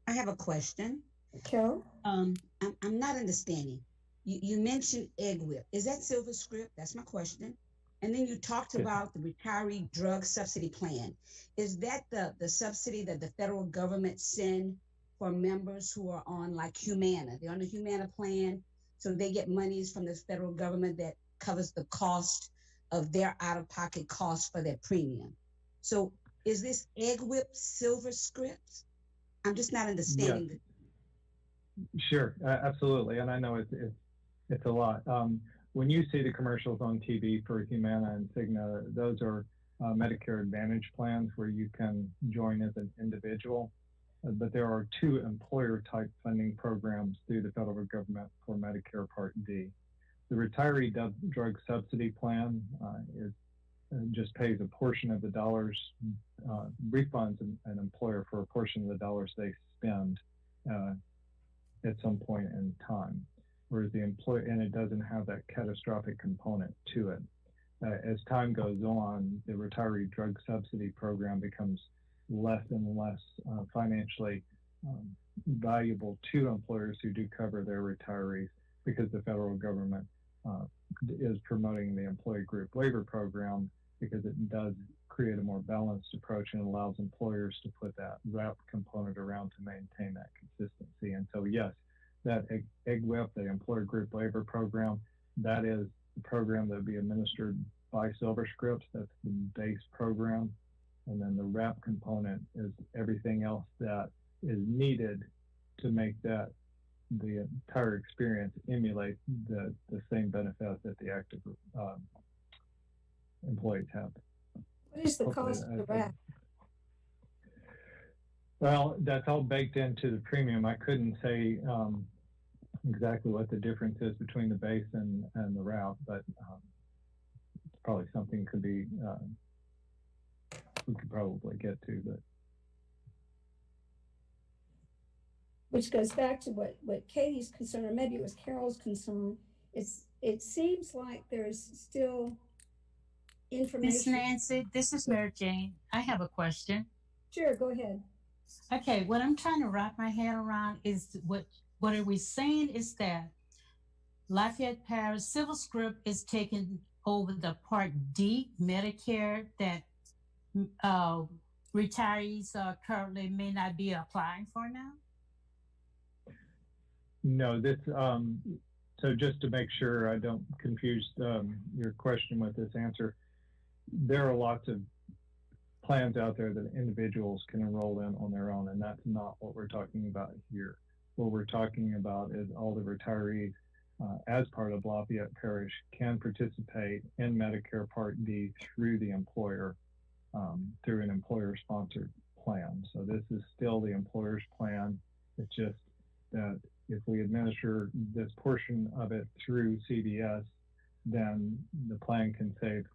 I have a question. Carol? I'm not understanding. You mentioned egg whip. Is that silver script? That's my question. And then you talked about the retiree drug subsidy plan. Is that the subsidy that the federal government send for members who are on like Humana? They're on the Humana plan, so they get monies from the federal government that covers the cost of their out-of-pocket costs for their premium. So is this egg whip silver scripts? I'm just not understanding. Yes. Sure, absolutely, and I know it's a lot. When you see the commercials on TV for Humana and Cigna, those are Medicare Advantage plans where you can join as an individual. But there are two employer-type funding programs through the federal government for Medicare Part D. The Retiree Drug Subsidy Plan just pays a portion of the dollars, refunds an employer for a portion of the dollars they spend at some point in time. Whereas the employer, and it doesn't have that catastrophic component to it. As time goes on, the Retiree Drug Subsidy Program becomes less and less financially valuable to employers who do cover their retirees because the federal government is promoting the employee group waiver program because it does create a more balanced approach and allows employers to put that wrap component around to maintain that consistency. And so, yes, that egg whip, the employer group waiver program, that is the program that would be administered by SilverScript. That's the base program. And then the wrap component is everything else that is needed to make that the entire experience emulate the same benefits that the active employees have. What is the cost of the wrap? Well, that's all baked into the premium. I couldn't say exactly what the difference is between the base and the wrap, but it's probably something could be we could probably get to, but. Which goes back to what Katie's concern, or maybe it was Carol's concern. It seems like there's still information. Miss Nancy, this is Mary Jane. I have a question. Sure, go ahead. Okay, what I'm trying to wrap my head around is what are we saying is that Lafayette Parish SilverScript is taking over the Part D Medicare that retirees currently may not be applying for now? No, this, so just to make sure I don't confuse your question with this answer, there are lots of plans out there that individuals can enroll in on their own, and that's not what we're talking about here. What we're talking about is all the retirees as part of Lafayette Parish can participate in Medicare Part D through the employer, through an employer-sponsored plan. So this is still the employer's plan. It's just that if we administer this portion of it through CVS, then the plan can save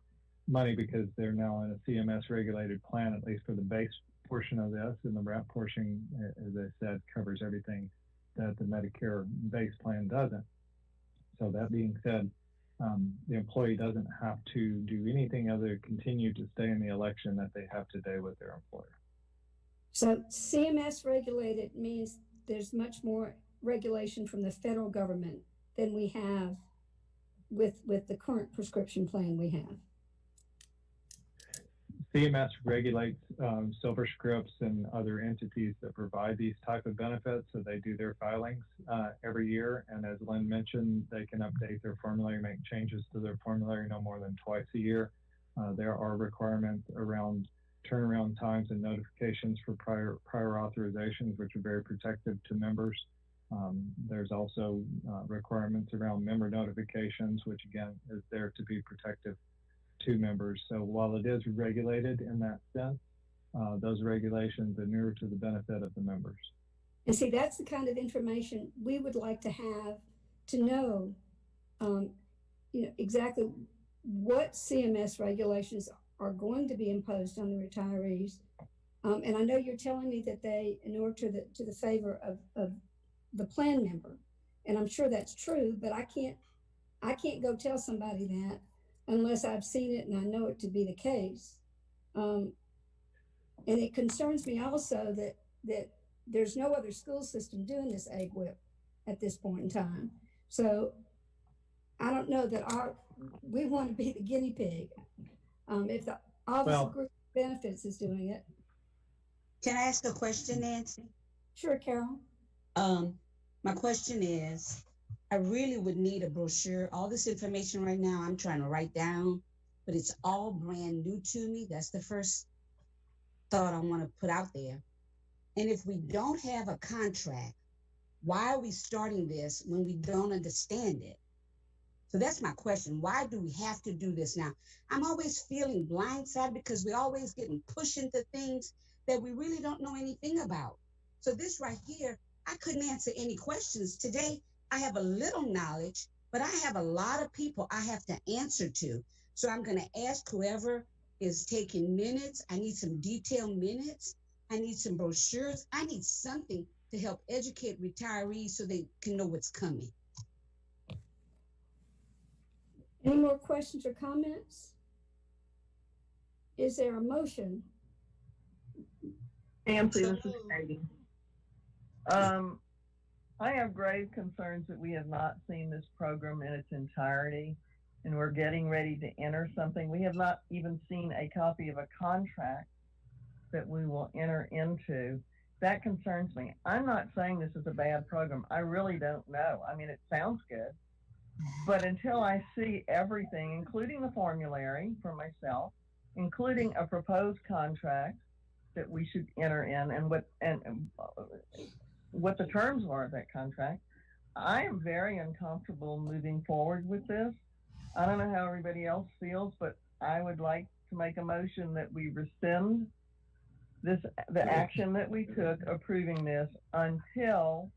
money because they're now in a CMS regulated plan, at least for the base portion of this, and the wrap portion, as I said, covers everything that the Medicare base plan doesn't. So that being said, the employee doesn't have to do anything other than continue to stay in the election that they have today with their employer. So CMS regulated means there's much more regulation from the federal government than we have with the current prescription plan we have. CMS regulates SilverScripts and other entities that provide these type of benefits, so they do their filings every year. And as Lynn mentioned, they can update their formulary, make changes to their formulary no more than twice a year. There are requirements around turnaround times and notifications for prior authorizations, which are very protective to members. There's also requirements around member notifications, which again is there to be protective to members. So while it is regulated in that sense, those regulations inure to the benefit of the members. And see, that's the kind of information we would like to have to know, exactly what CMS regulations are going to be imposed on the retirees. And I know you're telling me that they inure to the favor of the plan member, and I'm sure that's true. But I can't go tell somebody that unless I've seen it and I know it to be the case. And it concerns me also that there's no other school system doing this egg whip at this point in time. So I don't know that we want to be the guinea pig. If the Office of Group Benefits is doing it. Can I ask a question, Nancy? Sure, Carol. My question is, I really would need a brochure. All this information right now I'm trying to write down, but it's all brand new to me. That's the first thought I want to put out there. And if we don't have a contract, why are we starting this when we don't understand it? So that's my question. Why do we have to do this now? I'm always feeling blindsided because we're always getting pushed into things that we really don't know anything about. So this right here, I couldn't answer any questions. Today, I have a little knowledge, but I have a lot of people I have to answer to. So I'm going to ask whoever is taking minutes. I need some detailed minutes. I need some brochures. I need something to help educate retirees so they can know what's coming. Any more questions or comments? Is there a motion? Nancy, this is Katie. I have grave concerns that we have not seen this program in its entirety, and we're getting ready to enter something. We have not even seen a copy of a contract that we will enter into. That concerns me. I'm not saying this is a bad program. I really don't know. I mean, it sounds good, but until I see everything, including the formulary for myself, including a proposed contract that we should enter in, and what the terms are of that contract, I am very uncomfortable moving forward with this. I don't know how everybody else feels, but I would like to make a motion that we rescind the action that we took approving this until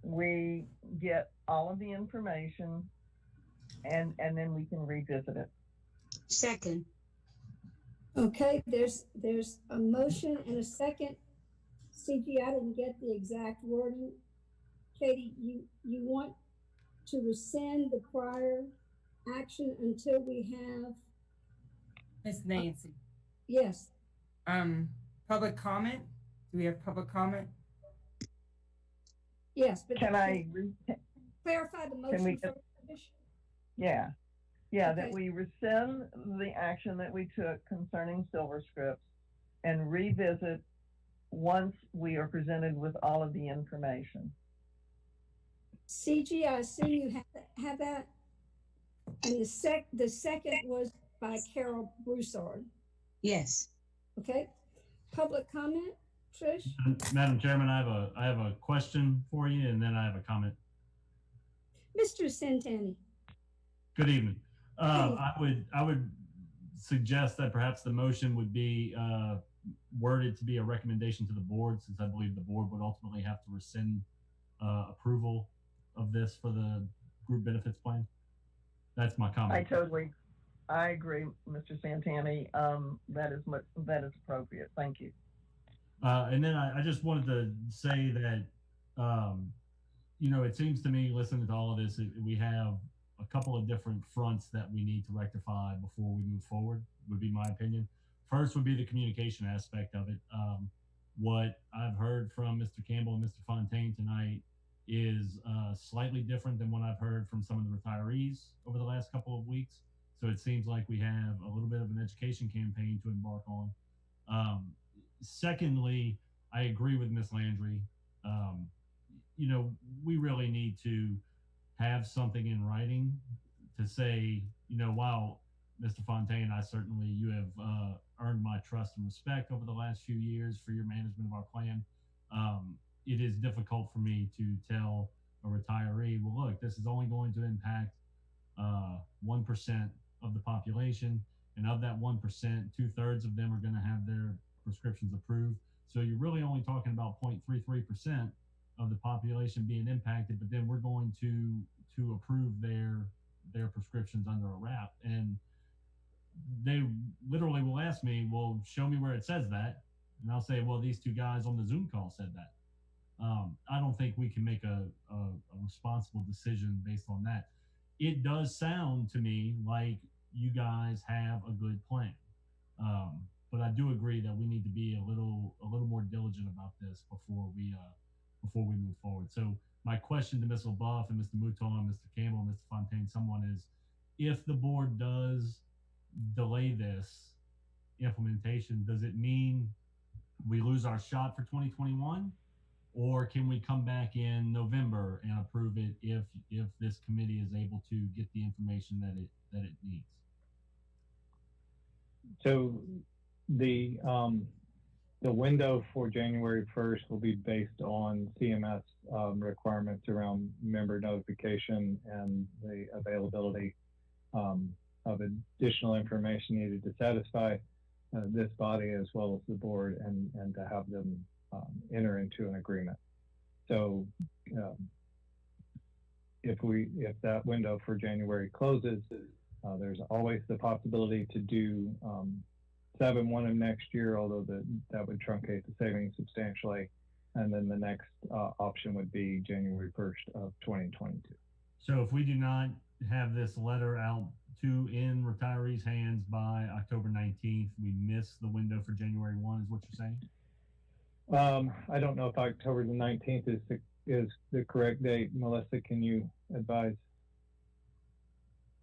we get all of the information and then we can revisit it. Second. Okay, there's a motion and a second. CG, I didn't get the exact wording. Katie, you want to rescind the prior action until we have? Miss Nancy. Yes. Public comment? Do we have public comment? Yes, but can I clarify the motion first? Yeah, okay. That we rescind the action that we took concerning silver scripts and revisit once we are presented with all of the information. CG, I assume you have that. And the second was by Carol Broussard. Yes. Okay. Public comment, Trish? Madam Chairman, I have a question for you, and then I have a comment. Mr. Santani. Good evening. I would suggest that perhaps the motion would be worded to be a recommendation to the board, since I believe the board would ultimately have to rescind approval of this for the group benefits plan. That's my comment. I agree, Mr. Santani. That is appropriate. Thank you. And then I just wanted to say that, it seems to me, listening to all of this, we have a couple of different fronts that we need to rectify before we move forward, would be my opinion. First would be the communication aspect of it. What I've heard from Mr. Campbell and Mr. Fontaine tonight is slightly different than what I've heard from some of the retirees over the last couple of weeks. So it seems like we have a little bit of an education campaign to embark on. Secondly, I agree with Ms. Landry. We really need to have something in writing to say, while Mr. Fontaine, you have earned my trust and respect over the last few years for your management of our plan. It is difficult for me to tell a retiree, well, look, this is only going to impact 1% of the population, and of that 1%, 2/3 of them are going to have their prescriptions approved. So you're really only talking about 0.33% of the population being impacted, but then we're going to approve their prescriptions under a wrap. And they literally will ask me, well, show me where it says that. And I'll say, well, these two guys on the Zoom call said that. I don't think we can make a responsible decision based on that. It does sound to me like you guys have a good plan. But I do agree that we need to be a little more diligent about this before we move forward. So my question to Ms. LaBeouf and Mr. Mouton, Mr. Campbell, and Mr. Fontaine, someone is, if the board does delay this implementation, does it mean we lose our shot for 2021? Or can we come back in November and approve it if this committee is able to get the information that it needs? So the window for January 1st will be based on CMS requirements around member notification and the availability of additional information needed to satisfy this body as well as the board, and to have them enter into an agreement. So if that window for January closes, there's always the possibility to do 7/1 of next year, although that would truncate the savings substantially. And then the next option would be January 1st of 2022. So if we do not have this letter out in retirees' hands by October 19th, we miss the window for January 1, is what you're saying? I don't know if October the 19th is the correct date. Melissa, can you advise?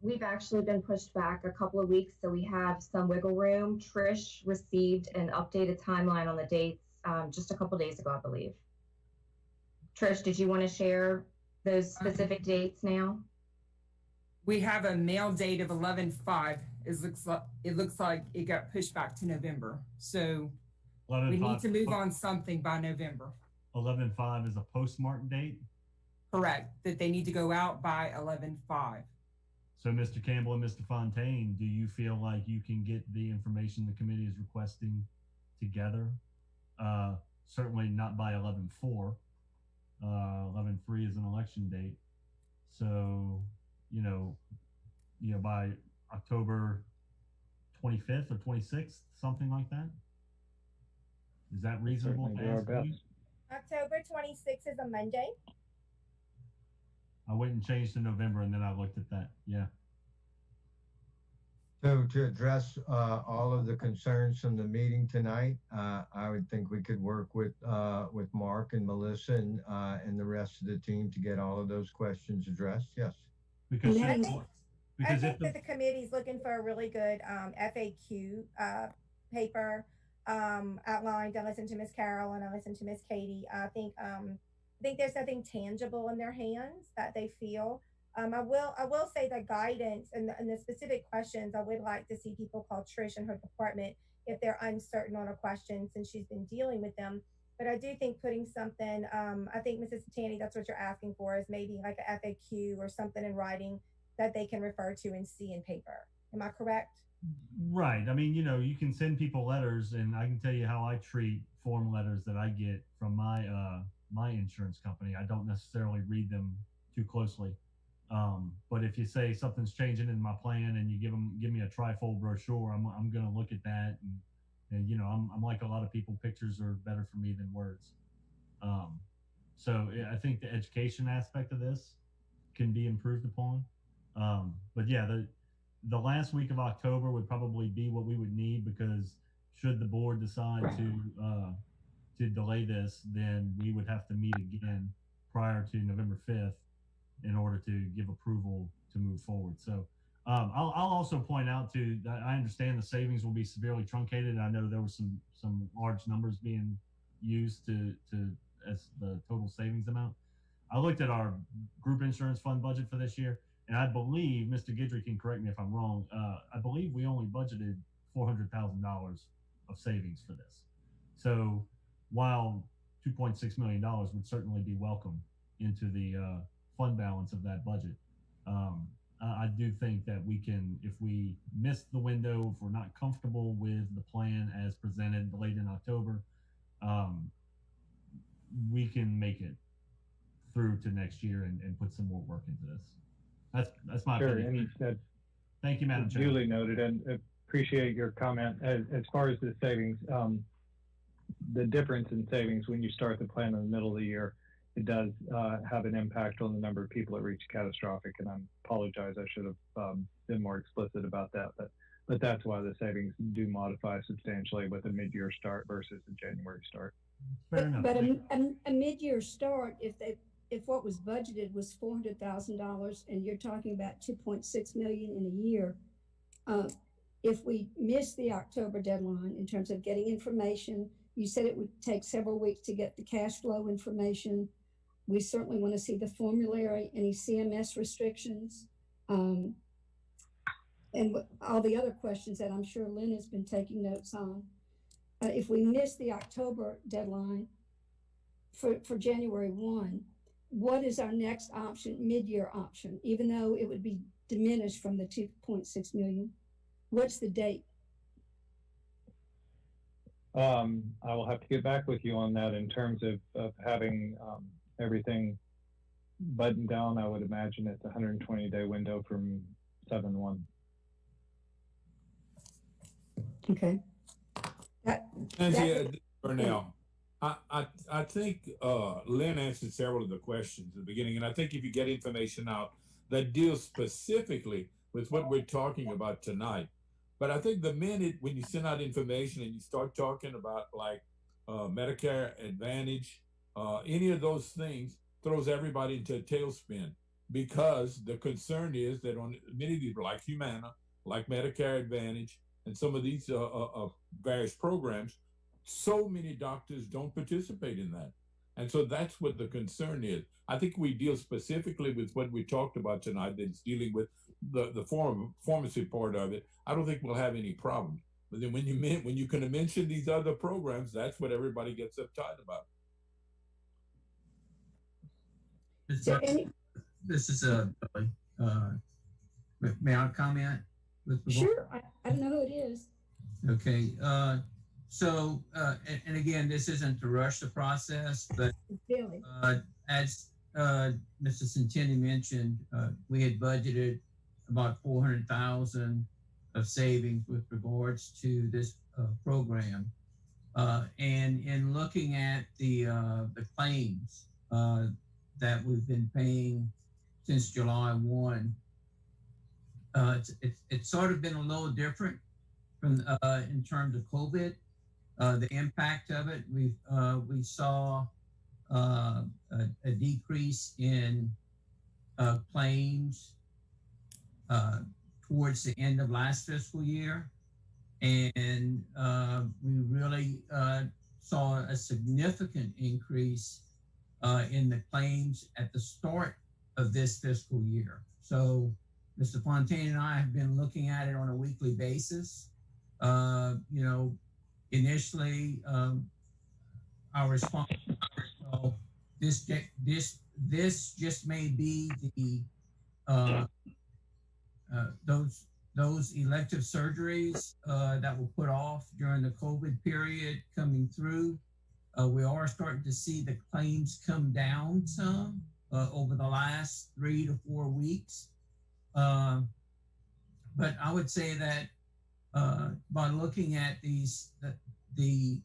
We've actually been pushed back a couple of weeks, so we have some wiggle room. Trish received an updated timeline on the dates just a couple days ago, I believe. Trish, did you want to share those specific dates now? We have a mail date of 11/5. It looks like it got pushed back to November. So we need to move on something by November. 11/5 is a postmark date? Correct, that they need to go out by 11/5. So Mr. Campbell and Mr. Fontaine, do you feel like you can get the information the committee is requesting together? Certainly not by 11/4. 11/3 is an election date. So, by October 25th or 26th, something like that? Is that reasonable to ask you? October 26th is a Monday. I went and changed to November, and then I looked at that. Yeah. So to address all of the concerns from the meeting tonight, I would think we could work with Mark and Melissa and the rest of the team to get all of those questions addressed. Yes. Because I think that the committee's looking for a really good FAQ paper outlined. I listened to Ms. Carol and I listened to Ms. Katie. I think there's something tangible in their hands that they feel. I will say the guidance and the specific questions, I would like to see people call Trish and her department if they're uncertain on a question, since she's been dealing with them. But I do think putting something, I think Mrs. Tanny, that's what you're asking for, is maybe like a FAQ or something in writing that they can refer to and see in paper. Am I correct? Right. I mean, you can send people letters, and I can tell you how I treat form letters that I get from my insurance company. I don't necessarily read them too closely. But if you say something's changing in my plan and you give me a trifold brochure, I'm going to look at that. And I'm like a lot of people, pictures are better for me than words. So I think the education aspect of this can be improved upon. But yeah, the last week of October would probably be what we would need, because should the board decide to delay this, then we would have to meet again prior to November 5th in order to give approval to move forward. So I'll also point out too that I understand the savings will be severely truncated. I know there were some large numbers being used as the total savings amount. I looked at our group insurance fund budget for this year, and I believe, Mr. Guidry can correct me if I'm wrong, I believe we only budgeted $400,000 of savings for this. So while $2.6 million would certainly be welcome into the fund balance of that budget, I do think that we can, if we miss the window, if we're not comfortable with the plan as presented late in October, we can make it through to next year and put some more work into this. That's my opinion. And that's Thank you, Madam Chair. duly noted, and appreciate your comment. As far as the savings, the difference in savings when you start the plan in the middle of the year, it does have an impact on the number of people that reach catastrophic. And I apologize, I should have been more explicit about that. But that's why the savings do modify substantially with a mid-year start versus a January start. Fair enough. But a mid-year start, if what was budgeted was $400,000 and you're talking about 2.6 million in a year, if we miss the October deadline in terms of getting information, you said it would take several weeks to get the cash flow information. We certainly want to see the formulary, any CMS restrictions, and all the other questions that I'm sure Lynn has been taking notes on. If we miss the October deadline for January 1, what is our next option, mid-year option, even though it would be diminished from the 2.6 million? What's the date? I will have to get back with you on that in terms of having everything buttoned down. I would imagine it's a 120-day window from 7/1. Okay. Burnell, I think Lynn answered several of the questions at the beginning, and I think if you get information out that deals specifically with what we're talking about tonight, but I think the minute when you send out information and you start talking about like Medicare Advantage, any of those things throws everybody into a tailspin, because the concern is that on many of these, like Humana, like Medicare Advantage, and some of these various programs, so many doctors don't participate in that. And so that's what the concern is. I think we deal specifically with what we talked about tonight, that's dealing with the pharmacy part of it. I don't think we'll have any problems. But then when you can mention these other programs, that's what everybody gets uptight about. This is Billy. May I comment? Sure. I don't know who it is. Okay. And again, this isn't to rush the process, but as Mr. Centini mentioned, we had budgeted about 400,000 of savings with regards to this program. And in looking at the claims that we've been paying since July 1, it's sort of been a little different from in terms of COVID. The impact of it, we saw a decrease in claims towards the end of last fiscal year, and we really saw a significant increase in the claims at the start of this fiscal year. So Mr. Fontaine and I have been looking at it on a weekly basis. Initially, our response, this just may be the those elective surgeries that were put off during the COVID period coming through. We are starting to see the claims come down some over the last 3 to 4 weeks. But I would say that by looking at the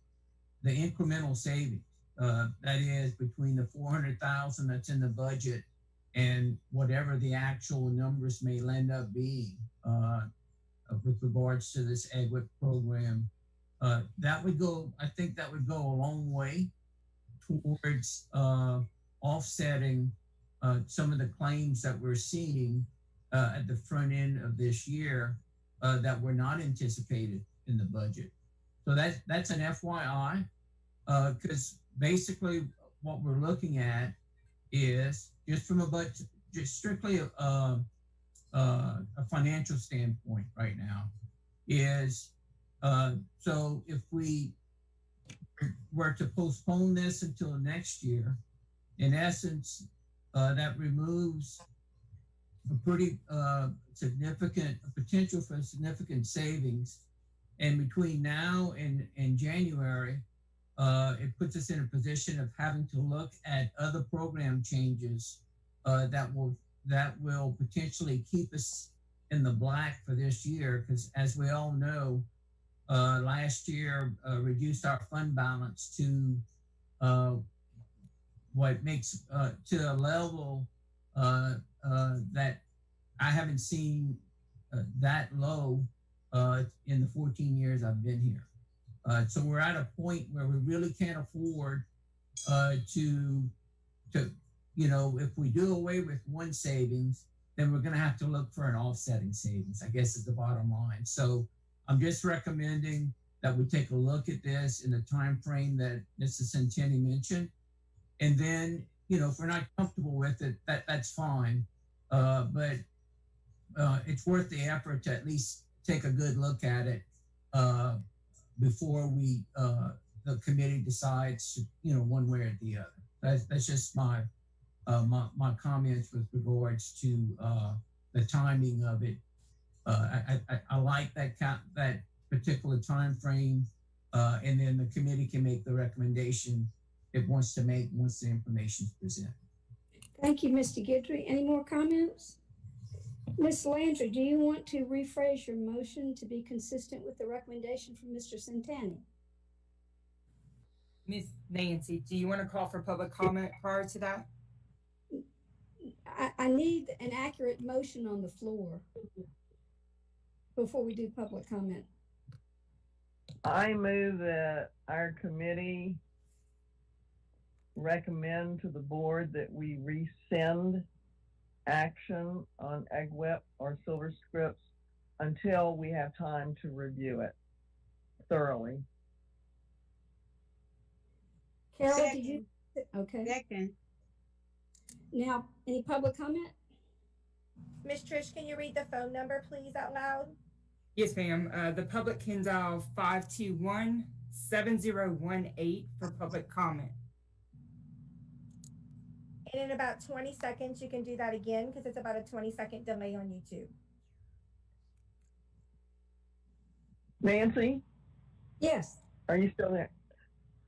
incremental savings, that is between the 400,000 that's in the budget and whatever the actual numbers may end up being with regards to this EGWIP program, that would go, I think that would go a long way towards offsetting some of the claims that we're seeing at the front end of this year that were not anticipated in the budget. So that's an FYI, because basically what we're looking at is just from a budget, just strictly a financial standpoint right now is, so if we were to postpone this until next year, in essence, that removes a pretty significant potential for significant savings. And between now and January, it puts us in a position of having to look at other program changes that will potentially keep us in the black for this year. Because as we all know, last year reduced our fund balance to what makes to a level that I haven't seen that low in the 14 years I've been here. So we're at a point where we really can't afford to if we do away with one savings, then we're going to have to look for an offsetting savings, I guess is the bottom line. So I'm just recommending that we take a look at this in the time frame that Mrs. Centeni mentioned. And then, if we're not comfortable with it, that's fine. But it's worth the effort to at least take a good look at it before the committee decides, one way or the other. That's just my comments with regards to the timing of it. I like that particular time frame, and then the committee can make the recommendation it wants to make once the information is presented. Thank you, Mr. Guidry. Any more comments? Ms. Landry, do you want to rephrase your motion to be consistent with the recommendation from Mr. Centeni? Ms. Nancy, do you want to call for public comment prior to that? I need an accurate motion on the floor before we do public comment. I move that our committee recommend to the board that we rescind action on EGWIP or Silver Scripts until we have time to review it thoroughly. Carol, Second. do you? Okay. Second. Now, any public comment? Miss Trish, can you read the phone number, please, out loud? Yes, ma'am. The public can dial 521-7018 for public comment. And in about 20 seconds, you can do that again because it's about a 20-second delay on YouTube. Nancy? Yes. Are you still there?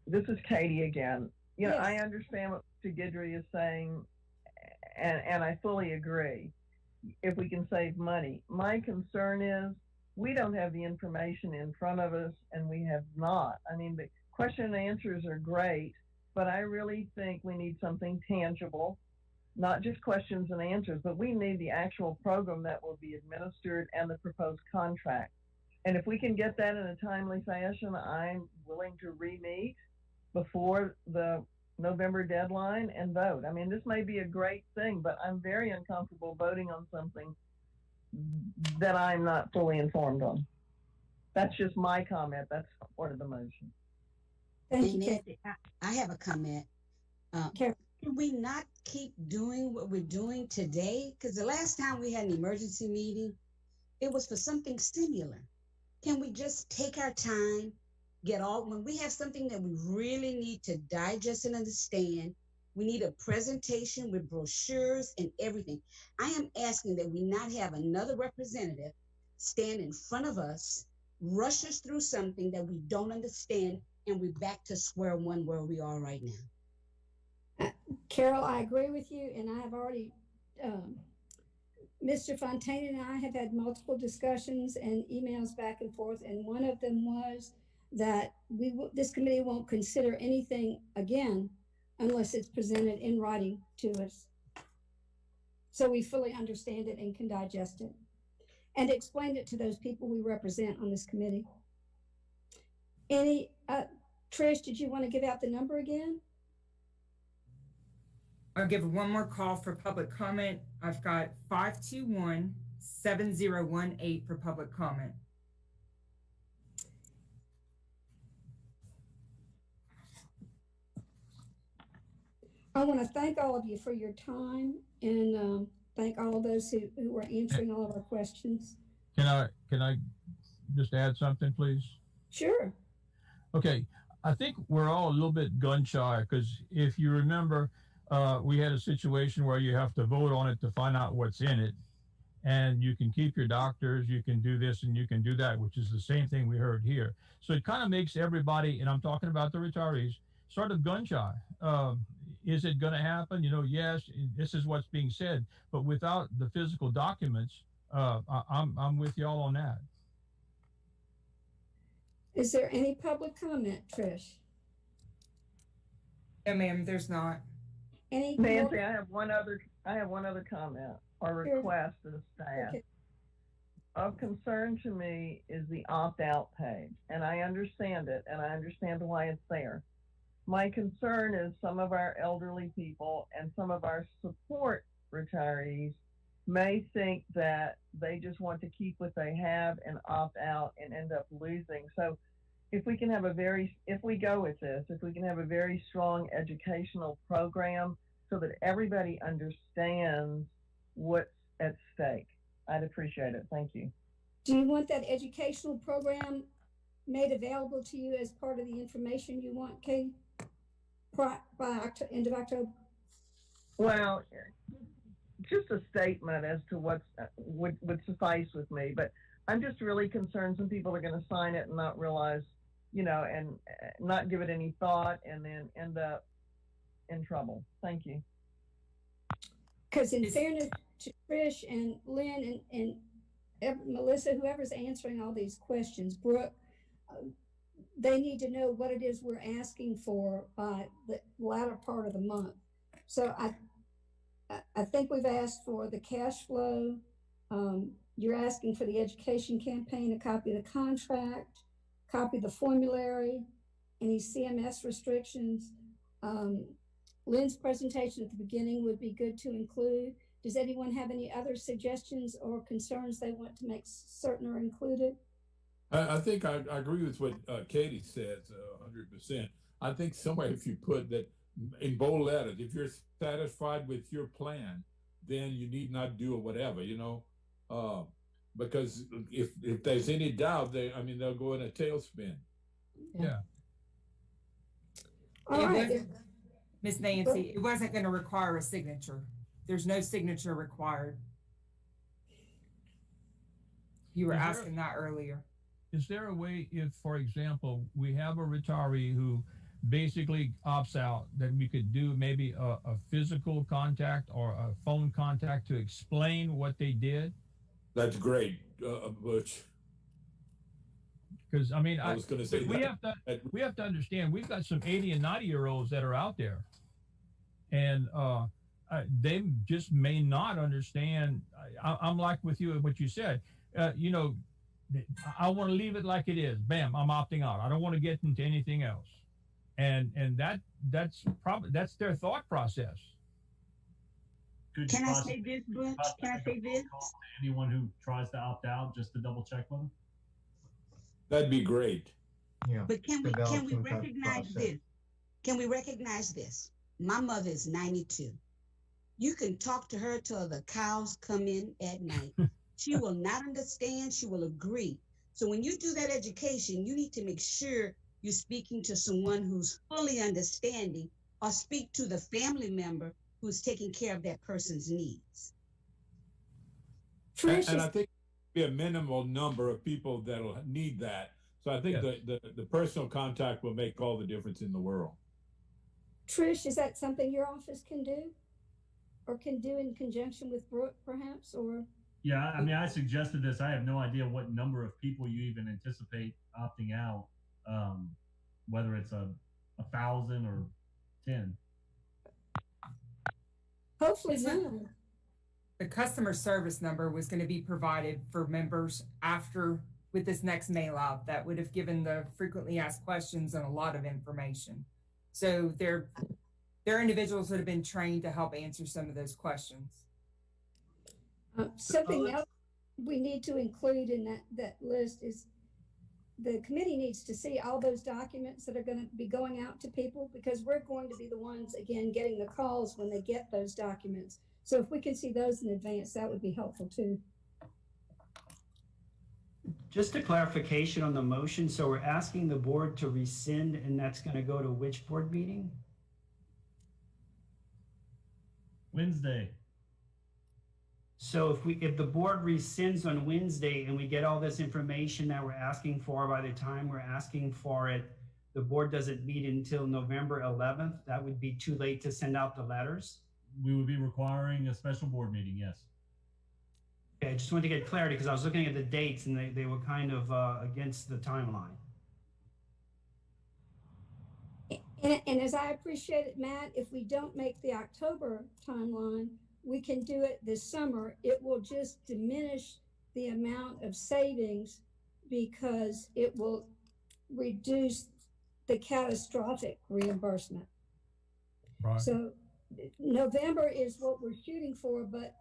This is Katie again. Yes. I understand what Mr. Guidry is saying, and I fully agree. If we can save money. My concern is we don't have the information in front of us, and we have not. I mean, the question and answers are great, but I really think we need something tangible, not just questions and answers, but we need the actual program that will be administered and the proposed contract. And if we can get that in a timely fashion, I'm willing to re-meet before the November deadline and vote. I mean, this may be a great thing, but I'm very uncomfortable voting on something that I'm not fully informed on. That's just my comment. That's part of the motion. Thank you, Nancy, I have a comment. Can we not keep doing what we're doing today? Because the last time we had an emergency meeting, it was for something similar. Can we just take our time, when we have something that we really need to digest and understand, we need a presentation with brochures and everything. I am asking that we not have another representative stand in front of us, rush us through something that we don't understand, and we're back to square one where we are right now. Carol, I agree with you, and I have already, Mr. Fontaine and I have had multiple discussions and emails back and forth, and one of them was that this committee won't consider anything again unless it's presented in writing to us, so we fully understand it and can digest it, and explain it to those people we represent on this committee. Trish, did you want to give out the number again? I'll give one more call for public comment. I've got 521-7018 for public comment. I want to thank all of you for your time, and thank all of those who were answering all of our questions. Can I just add something, please? Sure. Okay, I think we're all a little bit gun shy because if you remember, we had a situation where you have to vote on it to find out what's in it. And you can keep your doctors, you can do this and you can do that, which is the same thing we heard here. So it kind of makes everybody, and I'm talking about the retirees, sort of gun shy. Is it going to happen? Yes, this is what's being said, but without the physical documents, I'm with y'all on that. Is there any public comment, Trish? No, ma'am, there's not. Any Nancy, I have one other comment or request to the staff. Okay. Of concern to me is the opt-out page, and I understand it, and I understand why it's there. My concern is some of our elderly people and some of our support retirees may think that they just want to keep what they have and opt out and end up losing. So if we can have if we go with this, if we can have a very strong educational program so that everybody understands what's at stake, I'd appreciate it. Thank you. Do you want that educational program made available to you as part of the information you want, Katie, by end of October? Well, just a statement as to what would suffice with me, but I'm just really concerned some people are going to sign it and not realize, and not give it any thought and then end up in trouble. Thank you. Because in fairness to Trish and Lynn and Melissa, whoever's answering all these questions, Brooke, they need to know what it is we're asking for by the latter part of the month. So I think we've asked for the cash flow. You're asking for the education campaign, a copy of the contract, copy of the formulary, any CMS restrictions. Lynn's presentation at the beginning would be good to include. Does anyone have any other suggestions or concerns they want to make certain are included? I think I agree with what Katie says 100%. I think somewhere if you put that in bold letters, if you're satisfied with your plan, then you need not do whatever, because if there's any doubt, they'll go in a tailspin. Yeah. All right. Miss Nancy, it wasn't going to require a signature. There's no signature required. You were asking that earlier. Is there a way, if, for example, we have a retiree who basically opts out, that we could do maybe a physical contact or a phone contact to explain what they did? That's great, Butch. Because I was going to say we have to understand we've got some 80 and 90-year-olds that are out there, and they just may not understand. I'm like with you what you said. I want to leave it like it is. Bam, I'm opting out. I don't want to get into anything else, and that's their thought process. Can I say this, Butch? Can I say this? Anyone who tries to opt out, just to double check with them. That'd be great. Yeah. But can we recognize this? Can we recognize this? My mother is 92. You can talk to her till the cows come in at night. She will not understand. She will agree. So when you do that education, you need to make sure you're speaking to someone who's fully understanding, or speak to the family member who's taking care of that person's needs. And I think be a minimal number of people that'll need that. So I think the personal contact will make all the difference in the world. Trish, is that something your office can do, or can do in conjunction with Brooke, perhaps? Or yeah, I suggested this. I have no idea what number of people you even anticipate opting out, whether it's 1,000 or 10. Hopefully none. The customer service number was going to be provided for members with this next mail out that would have given the frequently asked questions and a lot of information. So their individuals would have been trained to help answer some of those questions. Something else we need to include in that list is the committee needs to see all those documents that are going to be going out to people, because we're going to be the ones, again, getting the calls when they get those documents. So if we can see those in advance, that would be helpful too. Just a clarification on the motion. So we're asking the board to rescind, and that's going to go to which board meeting? Wednesday. So if the board rescinds on Wednesday and we get all this information that we're asking for, by the time we're asking for it, the board doesn't meet until November 11th, that would be too late to send out the letters? We would be requiring a special board meeting, yes. Okay, I just wanted to get clarity because I was looking at the dates and they were kind of against the timeline. And as I appreciate it, Matt, if we don't make the October timeline, we can do it this summer. It will just diminish the amount of savings because it will reduce the catastrophic reimbursement. Right. So November is what we're shooting for, but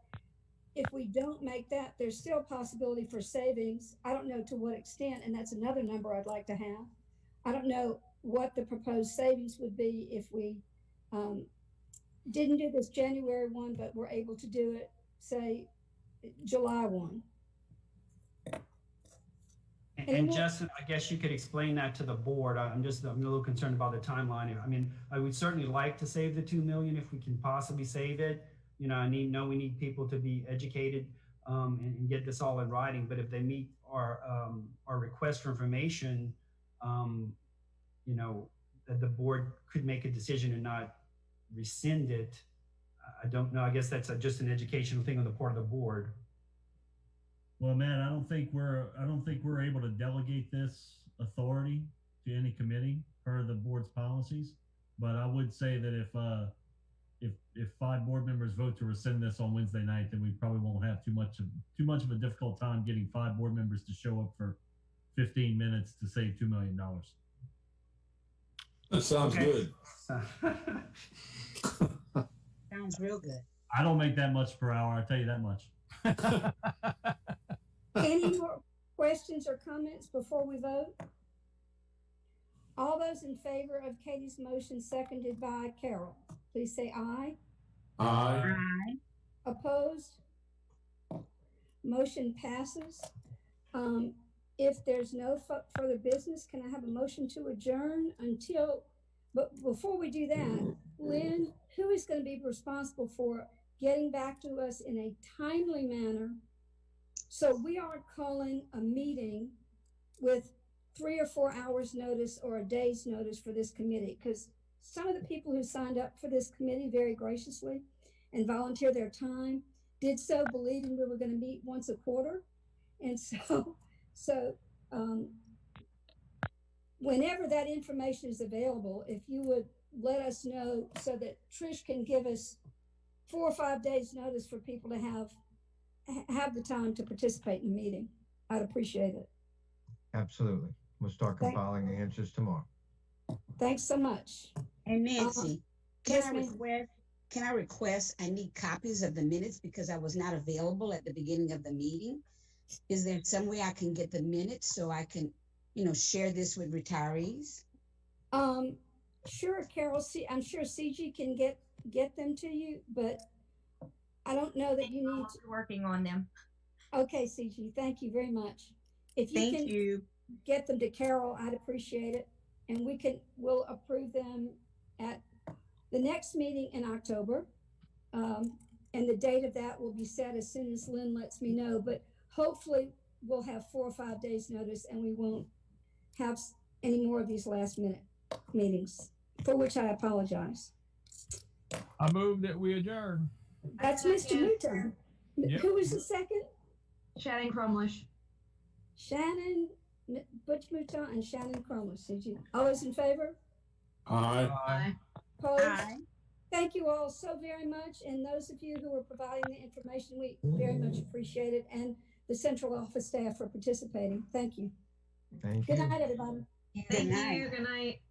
if we don't make that, there's still a possibility for savings. I don't know to what extent, and that's another number I'd like to have. I don't know what the proposed savings would be if we didn't do this January 1, but we're able to do it, say, July 1. And Justin, I guess you could explain that to the board. I'm a little concerned about the timeline. I mean, I would certainly like to save the $2 million if we can possibly save it. You know, we need people to be educated and get this all in writing. But if they meet our request for information, you know, that the board could make a decision and not rescind it. I don't know. I guess that's just an educational thing on the part of the board. Well, man, I don't think we're able to delegate this authority to any committee per the board's policies. But I would say that if 5 board members vote to rescind this on Wednesday night, then we probably won't have too much of a difficult time getting 5 board members to show up for 15 minutes to save $2 million. That sounds good. Sounds real good. I don't make that much per hour, I'll tell you that much. Any more questions or comments before we vote? All those in favor of Katie's motion seconded by Carol, please say aye. Aye. Aye. Opposed? Motion passes. If there's no further business, can I have a motion to adjourn but before we do that, Lynn, who is going to be responsible for getting back to us in a timely manner so we aren't calling a meeting with 3 or 4 hours notice or a day's notice for this committee? Because some of the people who signed up for this committee very graciously and volunteered their time did so believing we were going to meet once a quarter. And so whenever that information is available, if you would let us know so that Trish can give us 4 or 5 days notice for people to have the time to participate in the meeting, I'd appreciate it. Absolutely. We'll start compiling the answers tomorrow. Thanks so much. And Nancy, yes, can I request I need copies of the minutes because I was not available at the beginning of the meeting? Is there some way I can get the minutes so I can, share this with retirees? Sure, Carol. I'm sure CG can get them to you, but I don't know that you need to. Working on them. Okay, CG, thank you very much. If you can get them to Carol, I'd appreciate it. And we'll approve them at the next meeting in October. And the date of that will be set as soon as Lynn lets me know, but hopefully we'll have 4 or 5 days notice and we won't have any more of these last minute meetings, for which I apologize. I move that we adjourn. That's Mr. Newton. Yep. Who was the second? Shannon Crumlish. Shannon, Butch Mouton and Shannon Crumlish. All those in favor? Aye. Aye. Opposed? Aye. Thank you all so very much. And those of you who are providing the information, we very much appreciate it. And the central office staff for participating. Thank you. Thank Good you. night, everybody. Thank you. Good night.